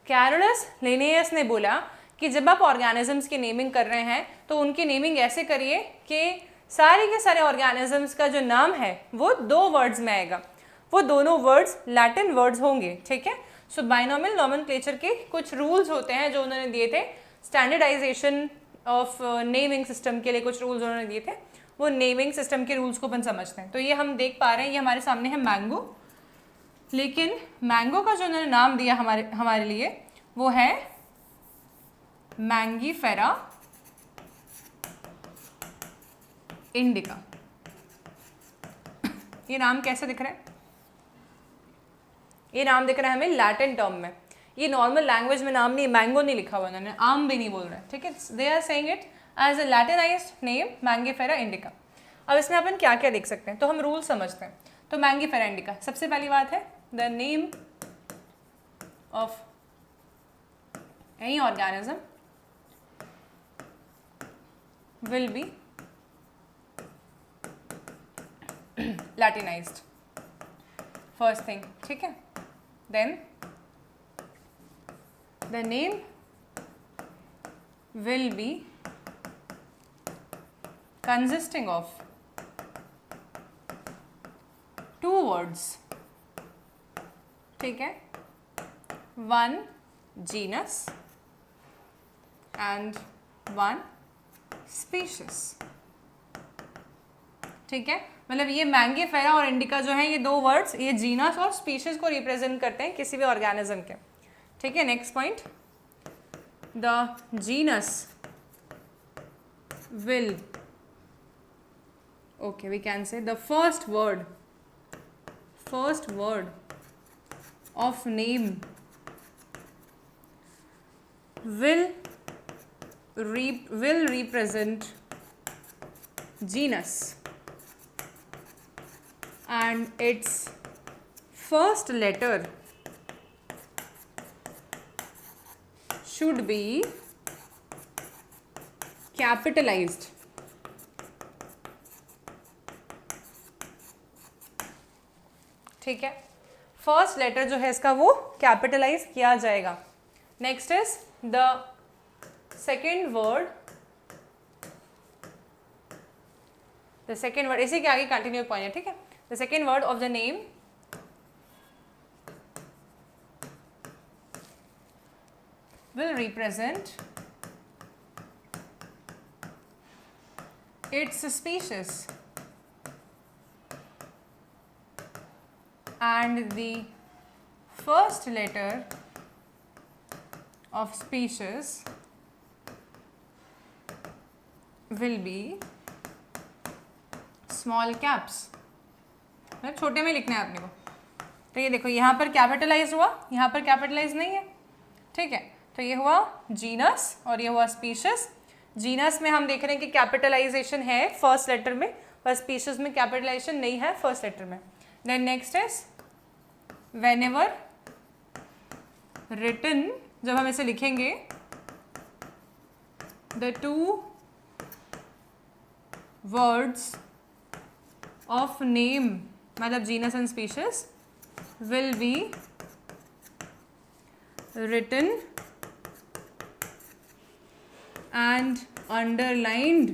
A: कैरोलस लिनेयस ने बोला कि जब आप ऑर्गेनिजम्स की नेमिंग कर रहे हैं तो उनकी नेमिंग ऐसे करिए कि सारे के सारे ऑर्गेनिजम्स का जो नाम है वो 2 वर्ड्स में आएगा, वो दोनों वर्ड्स लैटिन वर्ड्स होंगे, ठीक है। सो बाइनोमियल नॉमेनक्लेचर के कुछ रूल्स होते हैं जो उन्होंने दिए थे, स्टैंडर्डाइजेशन ऑफ नेमिंग सिस्टम के लिए कुछ रूल्स उन्होंने दिए थे, वो नेमिंग सिस्टम के रूल्स को अपन समझते हैं। तो ये हम देख पा रहे हैं, ये हमारे सामने है मैंगो, लेकिन मैंगो का जो उन्होंने नाम दिया हमारे लिए वो है मैंगीफेरा इंडिका। ये नाम कैसे दिख रहा है? ये नाम दिख रहा है हमें लैटिन टर्म में, ये नॉर्मल लैंग्वेज में नाम नहीं, मैंगो नहीं लिखा हुआ उन्होंने, आम भी नहीं बोल रहे, ठीक है। They are saying it as a Latinized name Mangifera indica. अब इसमें अपन क्या क्या देख सकते हैं, तो हम रूल समझते हैं। तो मैंगीफेरा इंडिका, सबसे पहली बात है the name of any organism will be Latinized, first thing, ठीक है। Then the name will be consisting of 2 words, ठीक है, 1 genus and 1 species, ठीक है। मतलब ये मैंगीफेरा और इंडिका जो है ये 2 वर्ड्स, ये जीनस और स्पीशीज को रिप्रेजेंट करते हैं किसी भी ऑर्गेनिज्म के, ठीक है। Next point, the genus will, okay, we can say the first word of name will represent genus and its first letter should be capitalized, ठीक है। फर्स्ट लेटर जो है इसका वो कैपिटलाइज किया जाएगा। Next is the second word, इसी के आगे कंटिन्यू पॉइंट है, ठीक है। The second word of the name will represent its species and the first letter of species will be small caps, मतलब छोटे में लिखना है अपने को। तो ये देखो यहाँ पर कैपिटलाइज हुआ, यहाँ पर कैपिटलाइज नहीं है, ठीक है। तो ये हुआ जीनस और ये हुआ स्पीशीज। जीनस में हम देख रहे हैं कि कैपिटलाइजेशन है फर्स्ट लेटर में, पर स्पीशीज में कैपिटलाइजेशन नहीं है फर्स्ट लेटर में। Then next is whenever written, जब हम इसे लिखेंगे द 2 वर्ड्स ऑफ नेम, मतलब genus and species will be written and underlined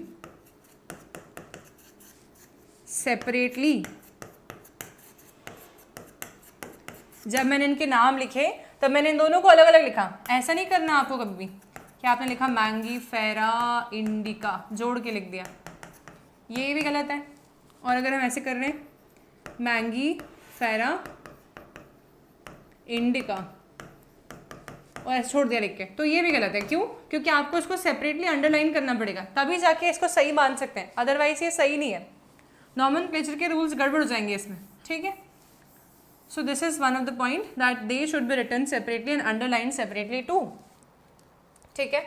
A: separately। जब मैंने इनके नाम लिखे तब मैंने इन दोनों को अलग अलग लिखा, ऐसा नहीं करना आपको कभी भी कि आपने लिखा मैंगीफेरा इंडिका जोड़ के लिख दिया, ये भी गलत है। और अगर हम ऐसे कर रहे हैं मैंगीफेरा इंडिका, और ऐसे छोड़ दिया लिख के, तो ये भी गलत है। क्यों? क्योंकि आपको इसको सेपरेटली अंडरलाइन करना पड़ेगा, तभी जाके इसको सही मान सकते हैं, अदरवाइज ये सही नहीं है। नॉमेनक्लेचर के रूल्स गड़बड़ हो जाएंगे इसमें, ठीक है। So this is one of the point that they should be written separately and underline separately too, ठीक है।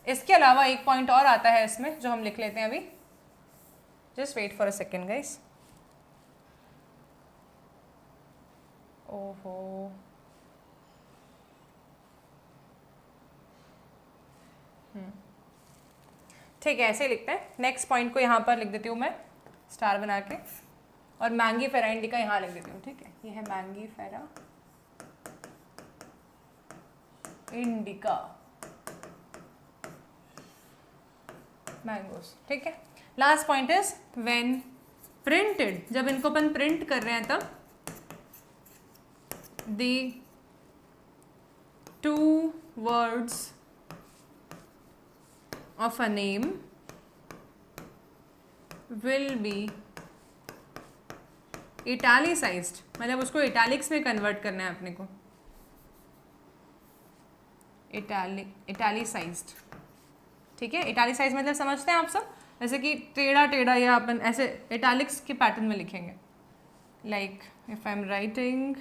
A: इसके अलावा एक पॉइंट और आता है इसमें जो हम लिख लेते हैं अभी, just wait for a second guys. ओहो, ठीक है, ऐसे ही लिखते हैं। नेक्स्ट पॉइंट को यहाँ पर लिख देती हूँ मैं स्टार बना के, और मैंगीफेरा इंडिका यहाँ लिख देती हूँ, ठीक है। ये है मैंगीफेरा इंडिका मैंगोस, ठीक है। Last point is when printed, जब इनको अपन प्रिंट कर रहे हैं तब the two words of a name will be italicized, मतलब उसको इटैलिक्स में कन्वर्ट करना है अपने को, इटैलिसाइज्ड, ठीक है। इटैलिसाइज मतलब समझते हैं आप सब, जैसे कि टेढ़ा टेढ़ा या अपन ऐसे इटैलिक्स के पैटर्न में लिखेंगे, like if I am writing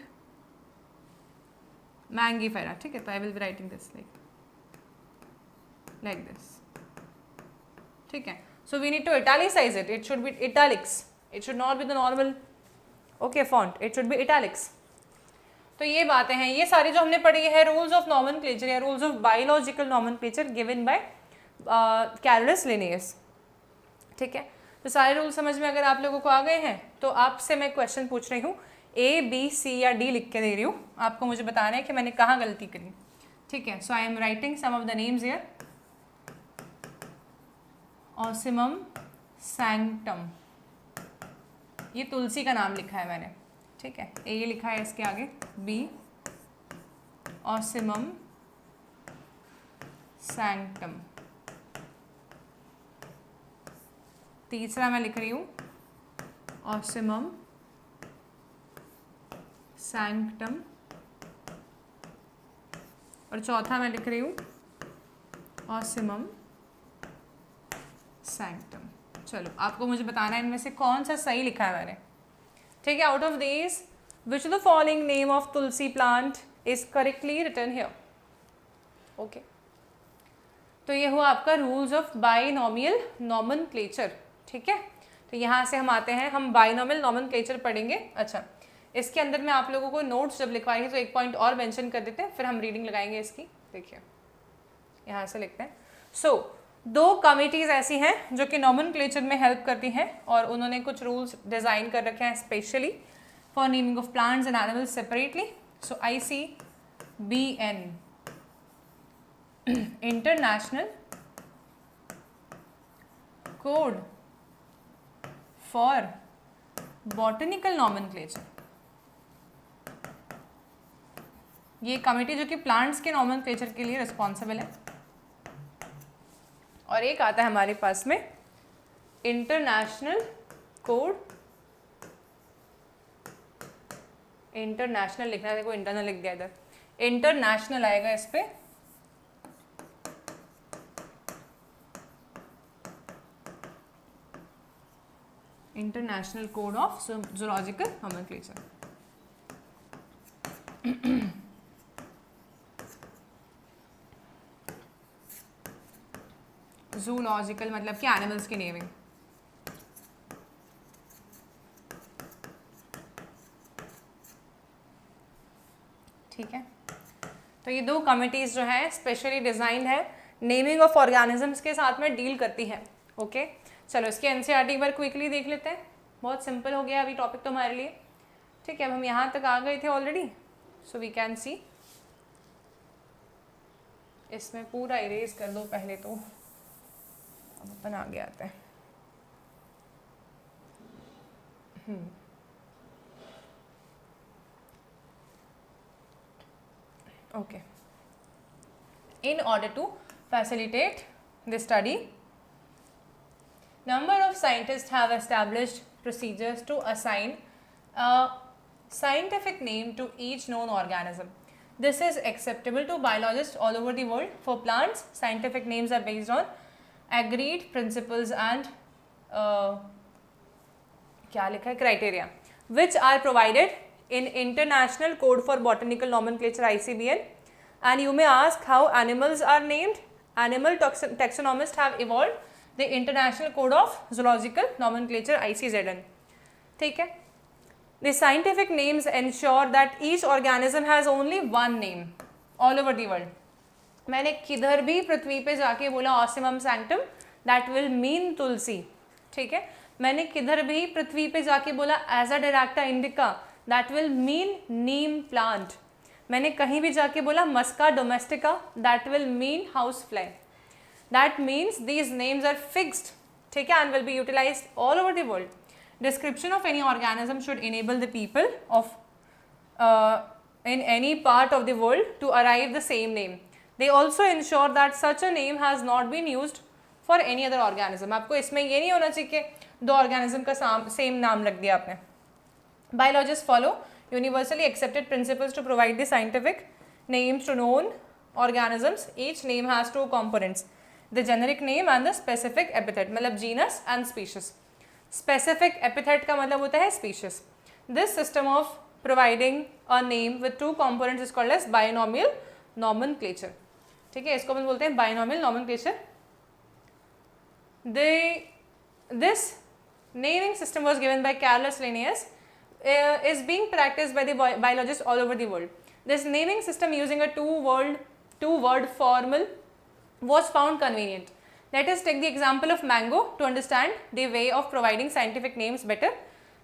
A: Mangifera, ठीक है, तो I will be writing this like this, ठीक है। So we need to italicise it, it should be italics, it should not be the normal okay font, it should be italics. तो ये बातें हैं, ये सारी जो हमने पढ़ी है रूल्स ऑफ नॉमेनक्लेचर या rules of biological nomenclature given by Carolus Linnaeus, ठीक है। तो सारे रूल समझ में अगर आप लोगों को आ गए हैं तो आपसे मैं क्वेश्चन पूछ रही हूँ, ए बी सी या डी लिख के दे रही हूँ, आपको मुझे बताना है कि मैंने कहाँ गलती करी, ठीक है। So I am writing some of the names here. Ocimum sanctum, ये तुलसी का नाम लिखा है मैंने, ठीक है। ए लिखा है इसके आगे, बी ऑसिमम सैंक्टम, तीसरा मैं लिख रही हूँ ऑसिमम सैंक्टम, और चौथा मैं लिख रही हूँ ऑसिमम सैंक्टम। चलो आपको मुझे बताना है इनमें से कौन सा सही लिखा है मैंने, ठीक है। Out of these which the following name of tulsi plant is correctly written here, okay. तो ये हुआ आपका रूल्स ऑफ बाइनोमियल नॉमेनक्लेचर, ठीक है। तो यहाँ से हम आते हैं, हम बाइनोमियल नॉमेनक्लेचर पढ़ेंगे। अच्छा, इसके अंदर मैं आप लोगों को नोट्स जब लिखवाई तो एक पॉइंट और मेंशन कर देते हैं, फिर हम रीडिंग लगाएंगे इसकी। देखिए यहाँ से लिखते हैं। सो दो कमिटीज़ ऐसी हैं जो कि नॉमेनक्लेचर में हेल्प करती हैं, और उन्होंने कुछ रूल्स डिज़ाइन कर रखे हैं specially for naming of plants and animals separately. So ICBN, international code for botanical nomenclature, ये कमिटी जो कि प्लांट्स के नॉमेनक्लेचर के लिए रिस्पॉन्सिबल है। और एक आता है हमारे पास में इंटरनेशनल कोड, इंटरनेशनल लिखना है, देखो इंटरनल लिख दिया इधर, इंटरनेशनल आएगा इस पे, international code of zoological nomenclature. Zoological मतलब कि एनिमल्स की नेमिंग, ठीक है। तो ये दो कमिटीज़ जो हैं स्पेशली डिज़ाइंड है नेमिंग ऑफ ऑर्गेनिजम्स के साथ में डील करती हैं, ओके। चलो इसके एनसीईआरटी पर क्विकली देख लेते हैं, बहुत सिंपल हो गया अभी टॉपिक तो हमारे लिए, ठीक है। अब हम यहाँ तक आ गए थे already, so we can see, इसमें पूरा इरेज कर दो पहले तो, अब अपन आगे आते हैं। Okay, in order to facilitate the study, number of scientists have established procedures to assign a scientific name to each known organism. This is acceptable to biologists all over the world. For plants, scientific names are based on agreed principles and क्या लिखा है, criteria, which are provided in International Code for Botanical Nomenclature (ICBN). And you may ask how animals are named. Animal taxonomists have evolved the International Code of Zoological Nomenclature (ICZN). ठीक है. The scientific names ensure that each organism has only one name all over the world. मैंने किधर भी पृथ्वी पे जाके बोला Ocimum sanctum, that will mean तुलसी. ठीक है. मैंने किधर भी पृथ्वी पे जाके बोला Azadirachta indica, that will mean neem plant. मैंने कहीं भी जाके बोला Musca domestica, that will mean housefly. That means these names are fixed, ठीक है, and will be utilized all over the world. Description of any organism should enable the people of in any part of the world to arrive the same name. They also ensure that such a name has not been used for any other organism. आपको इसमें ये नहीं होना चाहिए कि दो organism का same नाम रख दिया आपने. Biologists follow universally accepted principles to provide the scientific names to known organisms. Each name has two components: the generic name and the specific epithet. मतलब genus and species. Specific epithet का मतलब होता है species. This system of providing a name with two components is called as binomial nomenclature. ठीक है, इसको हम बोलते हैं binomial nomenclature. This naming system was given by Carolus Linnaeus. Is being practiced by the biologists all over the world. This naming system using a two-word formula was found convenient. Let us take the example of mango to understand the way of providing scientific names better.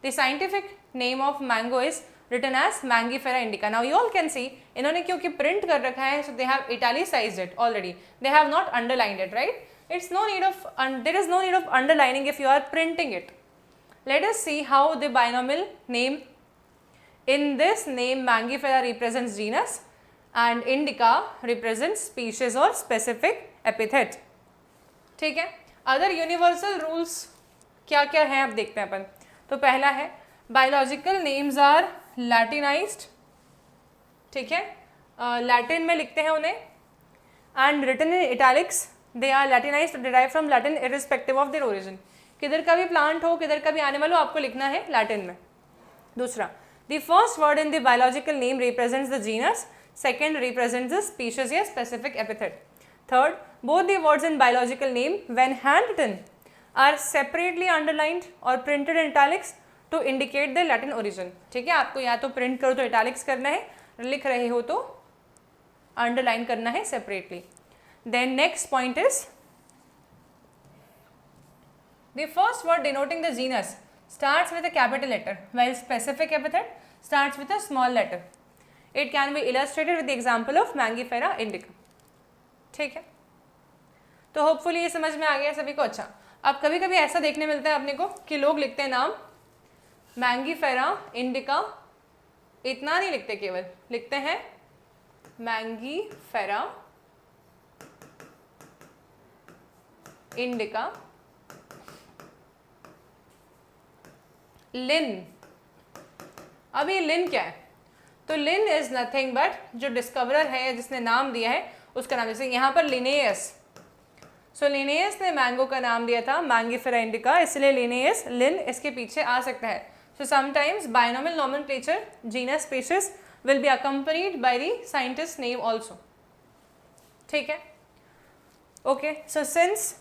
A: The scientific name of mango is written as Mangifera indica. Now you all can see, इन्होंने क्योंकि print कर रखा है, so they have italicized it already. They have not underlined it, right? There is no need of underlining if you are printing it. Let us see how the binomial name. In this name, Mangifera represents genus and indica represents species or specific epithet. ठीक है. Other universal rules क्या क्या हैं अब देखते हैं अपन. तो पहला है biological names are Latinized. ठीक है, Latin में लिखते हैं उन्हें, and written in italics. They are Latinized, derived from Latin irrespective of their origin. किधर का भी प्लांट हो, किधर का भी एनिमल हो, आपको लिखना है लैटिन में. दूसरा, the first word in the biological name represents the genus. Second represents the species या specific epithet. Third, both the words in biological name when handwritten are separately underlined or printed in italics to indicate their Latin origin. ठीक है, आपको या तो print करो तो italics करना है, लिख रहे हो तो underline करना है separately. Then next point is the first word denoting the genus starts with a capital letter, while specific epithet starts with a small letter. It can be illustrated with the example of Mangifera indica. ठीक है, तो hopefully ये समझ में आ गया सभी को. अच्छा, अब कभी कभी ऐसा देखने मिलता है अपने को कि लोग लिखते हैं नाम Mangifera indica, इतना नहीं लिखते, केवल लिखते हैं Mangifera indica लिन. अभी लिन क्या है? तो लिन इज नथिंग बट जो डिस्कवरर है, जिसने नाम दिया है, उसका नाम. जैसे यहाँ पर लिनेयस, सो लिनेयस ने मैंगो का नाम दिया था मैंगीफेरा इंडिका, इसलिए लिनेयस, लिन इसके पीछे आ सकता है. So sometimes binomial nomenclature genus species will be accompanied by the scientist name also. ठीक है, ओके. सो सिंस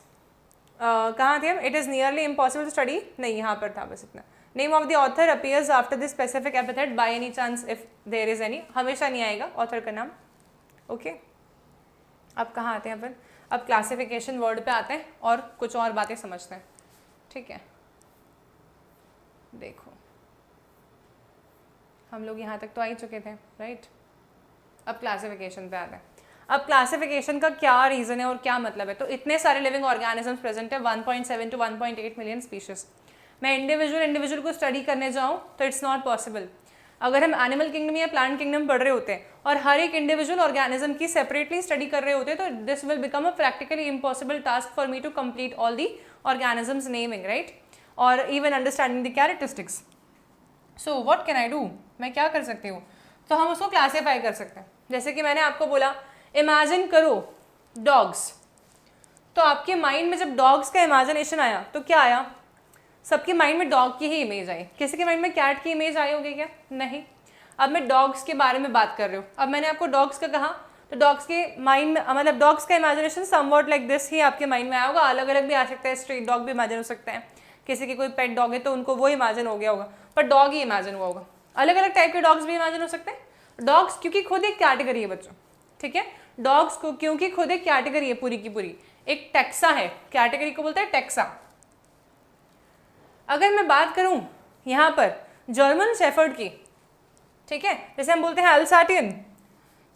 A: कहाँ थे हम? It is nearly impossible to study, नहीं यहाँ पर था बस इतना. Name of the author appears after the specific epithet by any chance if there is any. हमेशा नहीं आएगा ऑथर का नाम. ओके, अब कहाँ आते हैं अपन? अब क्लासिफिकेशन वर्ड पे आते हैं और कुछ और बातें समझते हैं. ठीक है, देखो हम लोग यहाँ तक तो आ ही चुके थे, राइट? अब क्लासिफिकेशन पे आते हैं. अब क्लासिफिकेशन का क्या रीज़न है और क्या मतलब है? तो इतने सारे लिविंग ऑर्गेनिजम्स प्रेजेंट है, 1.7 to 1.8 मिलियन स्पीशीज. मैं इंडिविजुअल को स्टडी करने जाऊँ तो इट्स नॉट पॉसिबल. अगर हम एनिमल किंगडम या प्लांट किंगडम पढ़ रहे होते हैं और हर एक इंडिविजुअल ऑर्गेनिज्म की सेपरेटली स्टडी कर रहे होते तो this will become a practically impossible task for me to complete all the organisms naming, right, और even understanding the characteristics. So what can I do? मैं क्या कर सकती हूँ? तो हम उसको क्लासीफाई कर सकते हैं. जैसे कि मैंने आपको बोला इमेजिन करो डॉग्स, तो आपके माइंड में जब डॉग्स का इमेजिनेशन आया तो क्या आया, सबके माइंड में डॉग की ही इमेज आई। किसी के माइंड में कैट की इमेज आई होगी क्या? नहीं। अब मैं डॉग्स के बारे में बात कर रही हूँ। अब मैंने आपको डॉग्स का कहा तो डॉग्स के माइंड में मतलब डॉग्स का imagination somewhat like this he आपके माइंड में आया होगा। अलग अलग भी आ सकता है, स्ट्रीट डॉग भी इमेजिन हो सकता है, किसी की कोई पेट डॉग है तो उनको वो इमेजिन हो गया होगा, पर डॉग ही इमेजिन हुआ होगा। अलग अलग टाइप के डॉग्स भी इमेजिन हो सकते हैं। डॉग्स क्योंकि खुद एक कैटेगरी है बच्चों, ठीक है, डॉग्स को क्योंकि खुद एक कैटेगरी है पूरी की पूरी, एक टैक्सा है, कैटेगरी को बोलते हैं टैक्सा। अगर मैं बात करूं यहाँ पर जर्मन शेफर्ड की, ठीक है, जैसे हम बोलते हैं अल्साटियन,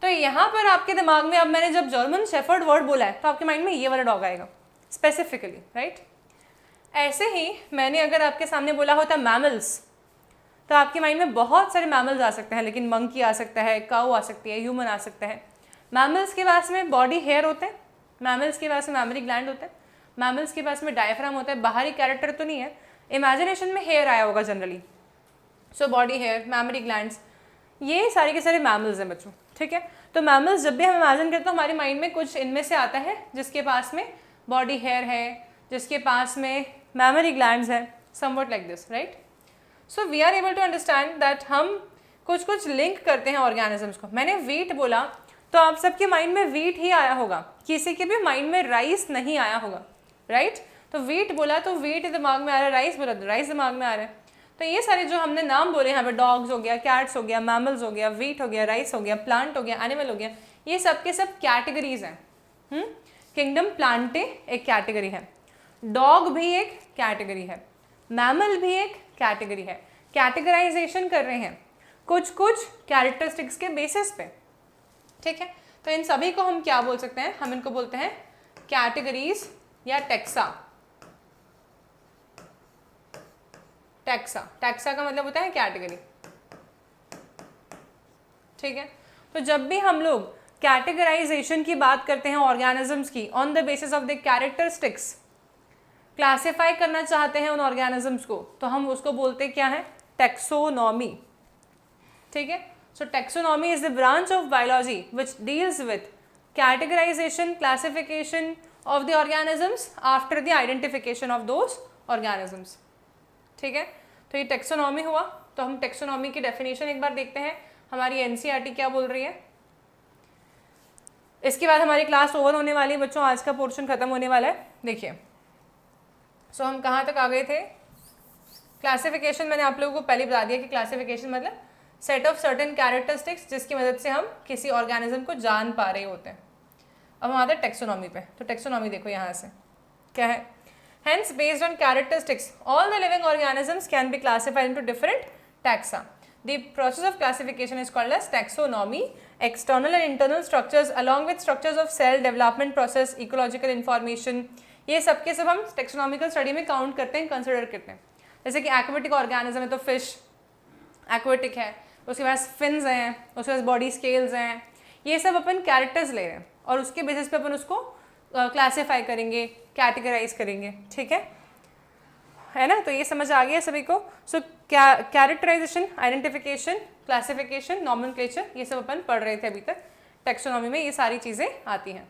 A: तो यहाँ पर आपके दिमाग में अब मैंने जब जर्मन शेफर्ड वर्ड बोला है तो आपके माइंड में ये वाला डॉग आएगा स्पेसिफिकली, राइट। ऐसे ही मैंने अगर आपके सामने बोला होता मैमल्स, तो आपके माइंड में बहुत सारे मैमल्स आ सकते हैं, लेकिन मंकी आ सकता है, काऊ आ सकती है, ह्यूमन आ सकता है। मैमल्स के पास में बॉडी हेयर होते हैं, मैमल्स के पास में मैमरी ग्लैंड होते हैं, मैमल्स के पास में डायफ्राम होता है, बाहरी कैरेक्टर तो नहीं है, इमेजिनेशन में हेयर आया होगा generally, so body hair, mammary glands, ये सारे के सारे मैमल्स हैं बच्चों, ठीक है। तो मैमल्स जब भी हम इमेजिन करते हैं तो हमारे माइंड में कुछ इनमें से आता है, जिसके पास में बॉडी हेयर है, जिसके पास में मैमरी ग्लैंड्स है, somewhat like this, right. So we are able to understand that हम कुछ कुछ लिंक करते हैं ऑर्गेनिजम्स को। मैंने वीट बोला तो आप सबके माइंड में वीट ही आया होगा, किसी के भी माइंड में राइस नहीं आया होगा, राइट। तो वीट बोला तो वीट दिमाग में आ रहा है, राइस बोला तो राइस दिमाग में आ रहा है। तो ये सारे जो हमने नाम बोले यहाँ पे, डॉग्स हो गया, कैट्स हो गया, मैमल्स हो गया, वीट हो गया, राइस हो गया, प्लांट हो गया, एनिमल हो गया, ये सब के सब कैटेगरीज हैं। किंगडम प्लांटे एक कैटेगरी है, डॉग भी एक कैटेगरी है, मैमल भी एक कैटेगरी है। कैटेगराइजेशन कर रहे हैं कुछ कुछ कैरेक्टरिस्टिक्स के बेसिस पे, ठीक है। तो इन सभी को हम क्या बोल सकते हैं, हम इनको बोलते हैं कैटेगरीज या टैक्सा। टैक्सा, टैक्सा का मतलब होता है कैटेगरी, ठीक है। तो जब भी हम लोग कैटेगराइजेशन की बात करते हैं ऑर्गेनिजम्स की on the basis of the characteristics, classify करना चाहते हैं उन ऑर्गेनिजम्स को, तो हम उसको बोलते क्या है, टैक्सोनॉमी, ठीक है। So taxonomy is the branch of biology which deals with categorization, classification of the organisms after the identification of those organisms, ठीक है। तो ये टैक्सोनॉमी हुआ। तो हम टैक्सोनॉमी की डेफिनेशन एक बार देखते हैं, हमारी एनसीईआरटी क्या बोल रही है। इसके बाद हमारी क्लास ओवर होने वाली है बच्चों, आज का पोर्शन खत्म होने वाला है। देखिए, सो हम कहाँ तक आ गए थे, क्लासिफिकेशन मैंने आप लोगों को पहले बता दिया कि क्लासिफिकेशन मतलब सेट ऑफ सर्टेन कैरेक्टरिस्टिक्स जिसकी मदद से हम किसी ऑर्गेनिज्म को जान पा रहे होते हैं। अब हम आते हैं टैक्सोनॉमी पे। तो टैक्सोनॉमी देखो यहाँ से क्या है, hence based on characteristics all the living organisms can be classified into different taxa. The process of classification is called as taxonomy. External and internal structures along with structures of cell development process, ecological information, ये सब के सब हम taxonomical study में count करते हैं, consider करते हैं। जैसे कि एक्वेटिक ऑर्गेनिज्म है तो फिश एक्वेटिक है, उसके पास फिन्स हैं, उसके पास बॉडी स्केल्स हैं, ये सब अपन कैरेक्टर्स ले रहे हैं और उसके बेसिस पे अपन उसको क्लासीफाई करेंगे, कैटेगराइज करेंगे, ठीक है ना। तो ये समझ आ गया सभी को। सो कैरेक्टराइजेशन, आइडेंटिफिकेशन, क्लासिफिकेशन, नॉमेनक्लेचर, ये सब अपन पढ़ रहे थे अभी तक। टैक्सोनॉमी में ये सारी चीज़ें आती हैं,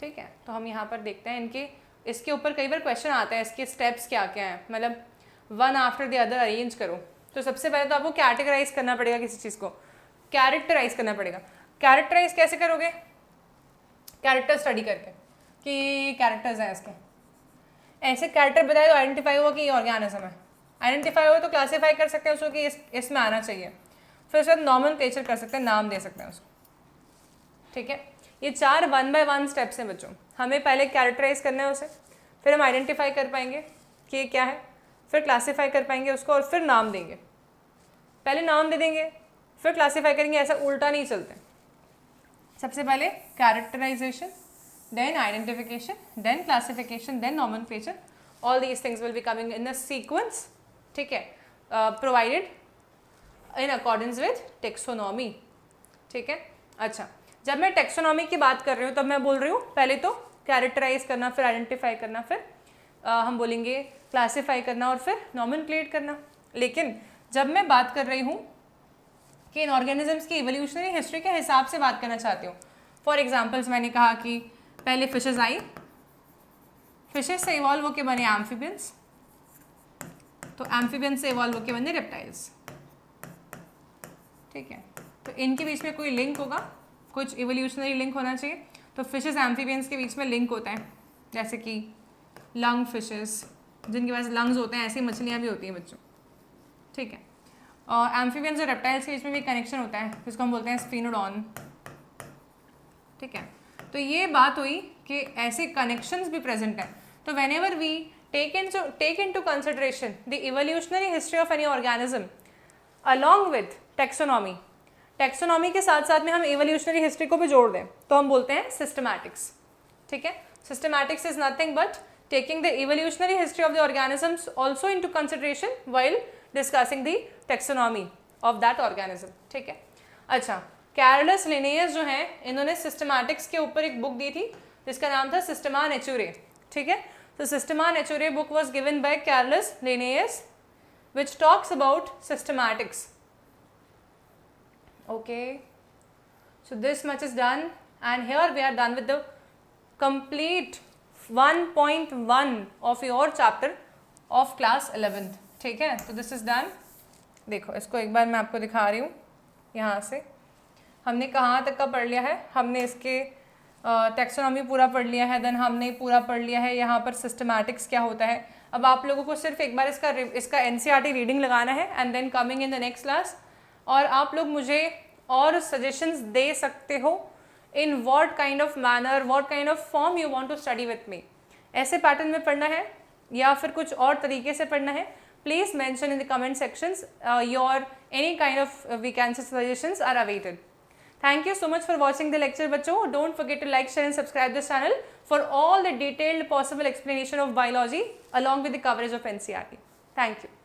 A: ठीक है। तो हम यहाँ पर देखते हैं इनके, इसके ऊपर कई बार क्वेश्चन आता है, इसके स्टेप्स क्या क्या हैं, मतलब one after the other arrange करो। तो सबसे पहले तो आपको कैटेगराइज करना पड़ेगा, किसी चीज़ को कैरेक्टराइज करना पड़ेगा। कैरेक्टराइज कैसे करोगे, कैरेक्टर स्टडी करके कि कैरेक्टर्स हैं इसके, ऐसे कैरेक्टर बताए तो आइडेंटिफाई हुआ कि ये ऑर्गेनिज्म है, आइडेंटिफाई हुआ तो क्लासीफाई कर सकते हैं उसको कि इसमें आना चाहिए, फिर उसके बाद नॉमेनक्लेचर कर सकते हैं, नाम दे सकते हैं उसको, ठीक है। ये 4 1 by 1 स्टेप्स हैं बच्चों। हमें पहले कैरेक्टराइज करना है उसे, फिर हम आइडेंटिफाई कर पाएंगे कि ये क्या है, फिर क्लासीफाई कर पाएंगे उसको और फिर नाम देंगे। पहले नाम दे देंगे फिर क्लासीफाई करेंगे, ऐसा उल्टा नहीं चलते। सबसे पहले characterisation, then identification, then classification, then nomenclature. All these things will be coming in a sequence, ठीक है, provided in accordance with taxonomy, ठीक है। अच्छा, जब मैं taxonomy की बात कर रही हूँ तब मैं बोल रही हूँ पहले तो कैरेक्टराइज करना, फिर आइडेंटिफाई करना, फिर हम बोलेंगे क्लासीफाई करना और फिर नॉमेनक्लेट करना। लेकिन जब मैं बात कर रही हूँ कि इन ऑर्गेनिजम्स की इवोल्यूशनरी हिस्ट्री के हिसाब से बात करना चाहती हूँ। फॉर एग्जाम्पल्स मैंने कहा कि पहले फिशेज आई, फिशेज से इवॉल्व होके बने एम्फीबियंस, तो एम्फीबियंस से इवॉल्व होके बने रेप्टाइल्स। ठीक है, तो इनके बीच में कोई लिंक होगा, कुछ इवोल्यूशनरी लिंक होना चाहिए। तो फिशेज एम्फीबियंस के बीच में लिंक होता है, जैसे कि लंग फिशेस, जिनके पास लंग्स होते हैं, ऐसी मछलियाँ भी होती हैं बच्चों। ठीक है, और एम्फीबियंस और रेप्टाइल्स के बीच में भी कनेक्शन होता है, जिसको हम बोलते हैं स्फीनोडॉन। ठीक है, तो ये बात हुई कि ऐसे कनेक्शंस भी प्रेजेंट हैं। तो whenever we take into consideration the evolutionary history of any organism along with taxonomy, taxonomy के साथ साथ में हम इवोल्यूशनरी हिस्ट्री को भी जोड़ दें, तो हम बोलते हैं सिस्टमैटिक्स। ठीक है, systematics is nothing but taking the evolutionary history of the organisms also into consideration while discussing the taxonomy of that organism। ठीक है, अच्छा, कैरलस लिनेयस जो हैं, इन्होंने सिस्टमैटिक्स के ऊपर एक बुक दी थी जिसका नाम था सिस्टमा नेचुरे। ठीक है, तो Systema Naturae book was given by Carolus Linnaeus which talks about systematics। okay, so this much is done and here we are done with the complete 1.1 of your chapter of class 11th। ठीक है, तो this is done. देखो इसको एक बार मैं आपको दिखा रही हूँ। यहाँ से हमने कहाँ तक का पढ़ लिया है, हमने इसके टेक्सोनॉमी पूरा पढ़ लिया है, देन हमने पूरा पढ़ लिया है यहाँ पर सिस्टमैटिक्स क्या होता है। अब आप लोगों को सिर्फ एक बार इसका NCERT रीडिंग लगाना है and then coming in the next class. और आप लोग मुझे और सजेशंस दे सकते हो in what kind of manner, what kind of form you want to study with me। ऐसे पैटर्न में पढ़ना है या फिर कुछ और तरीके से पढ़ना है, please mention in the comment sections your any kind of vacancy suggestions are awaited। Thank you so much for watching the lecture बच्चों। Don't forget to like, share and subscribe this channel for all the detailed possible explanation of biology along with the coverage of NCERT। Thank you।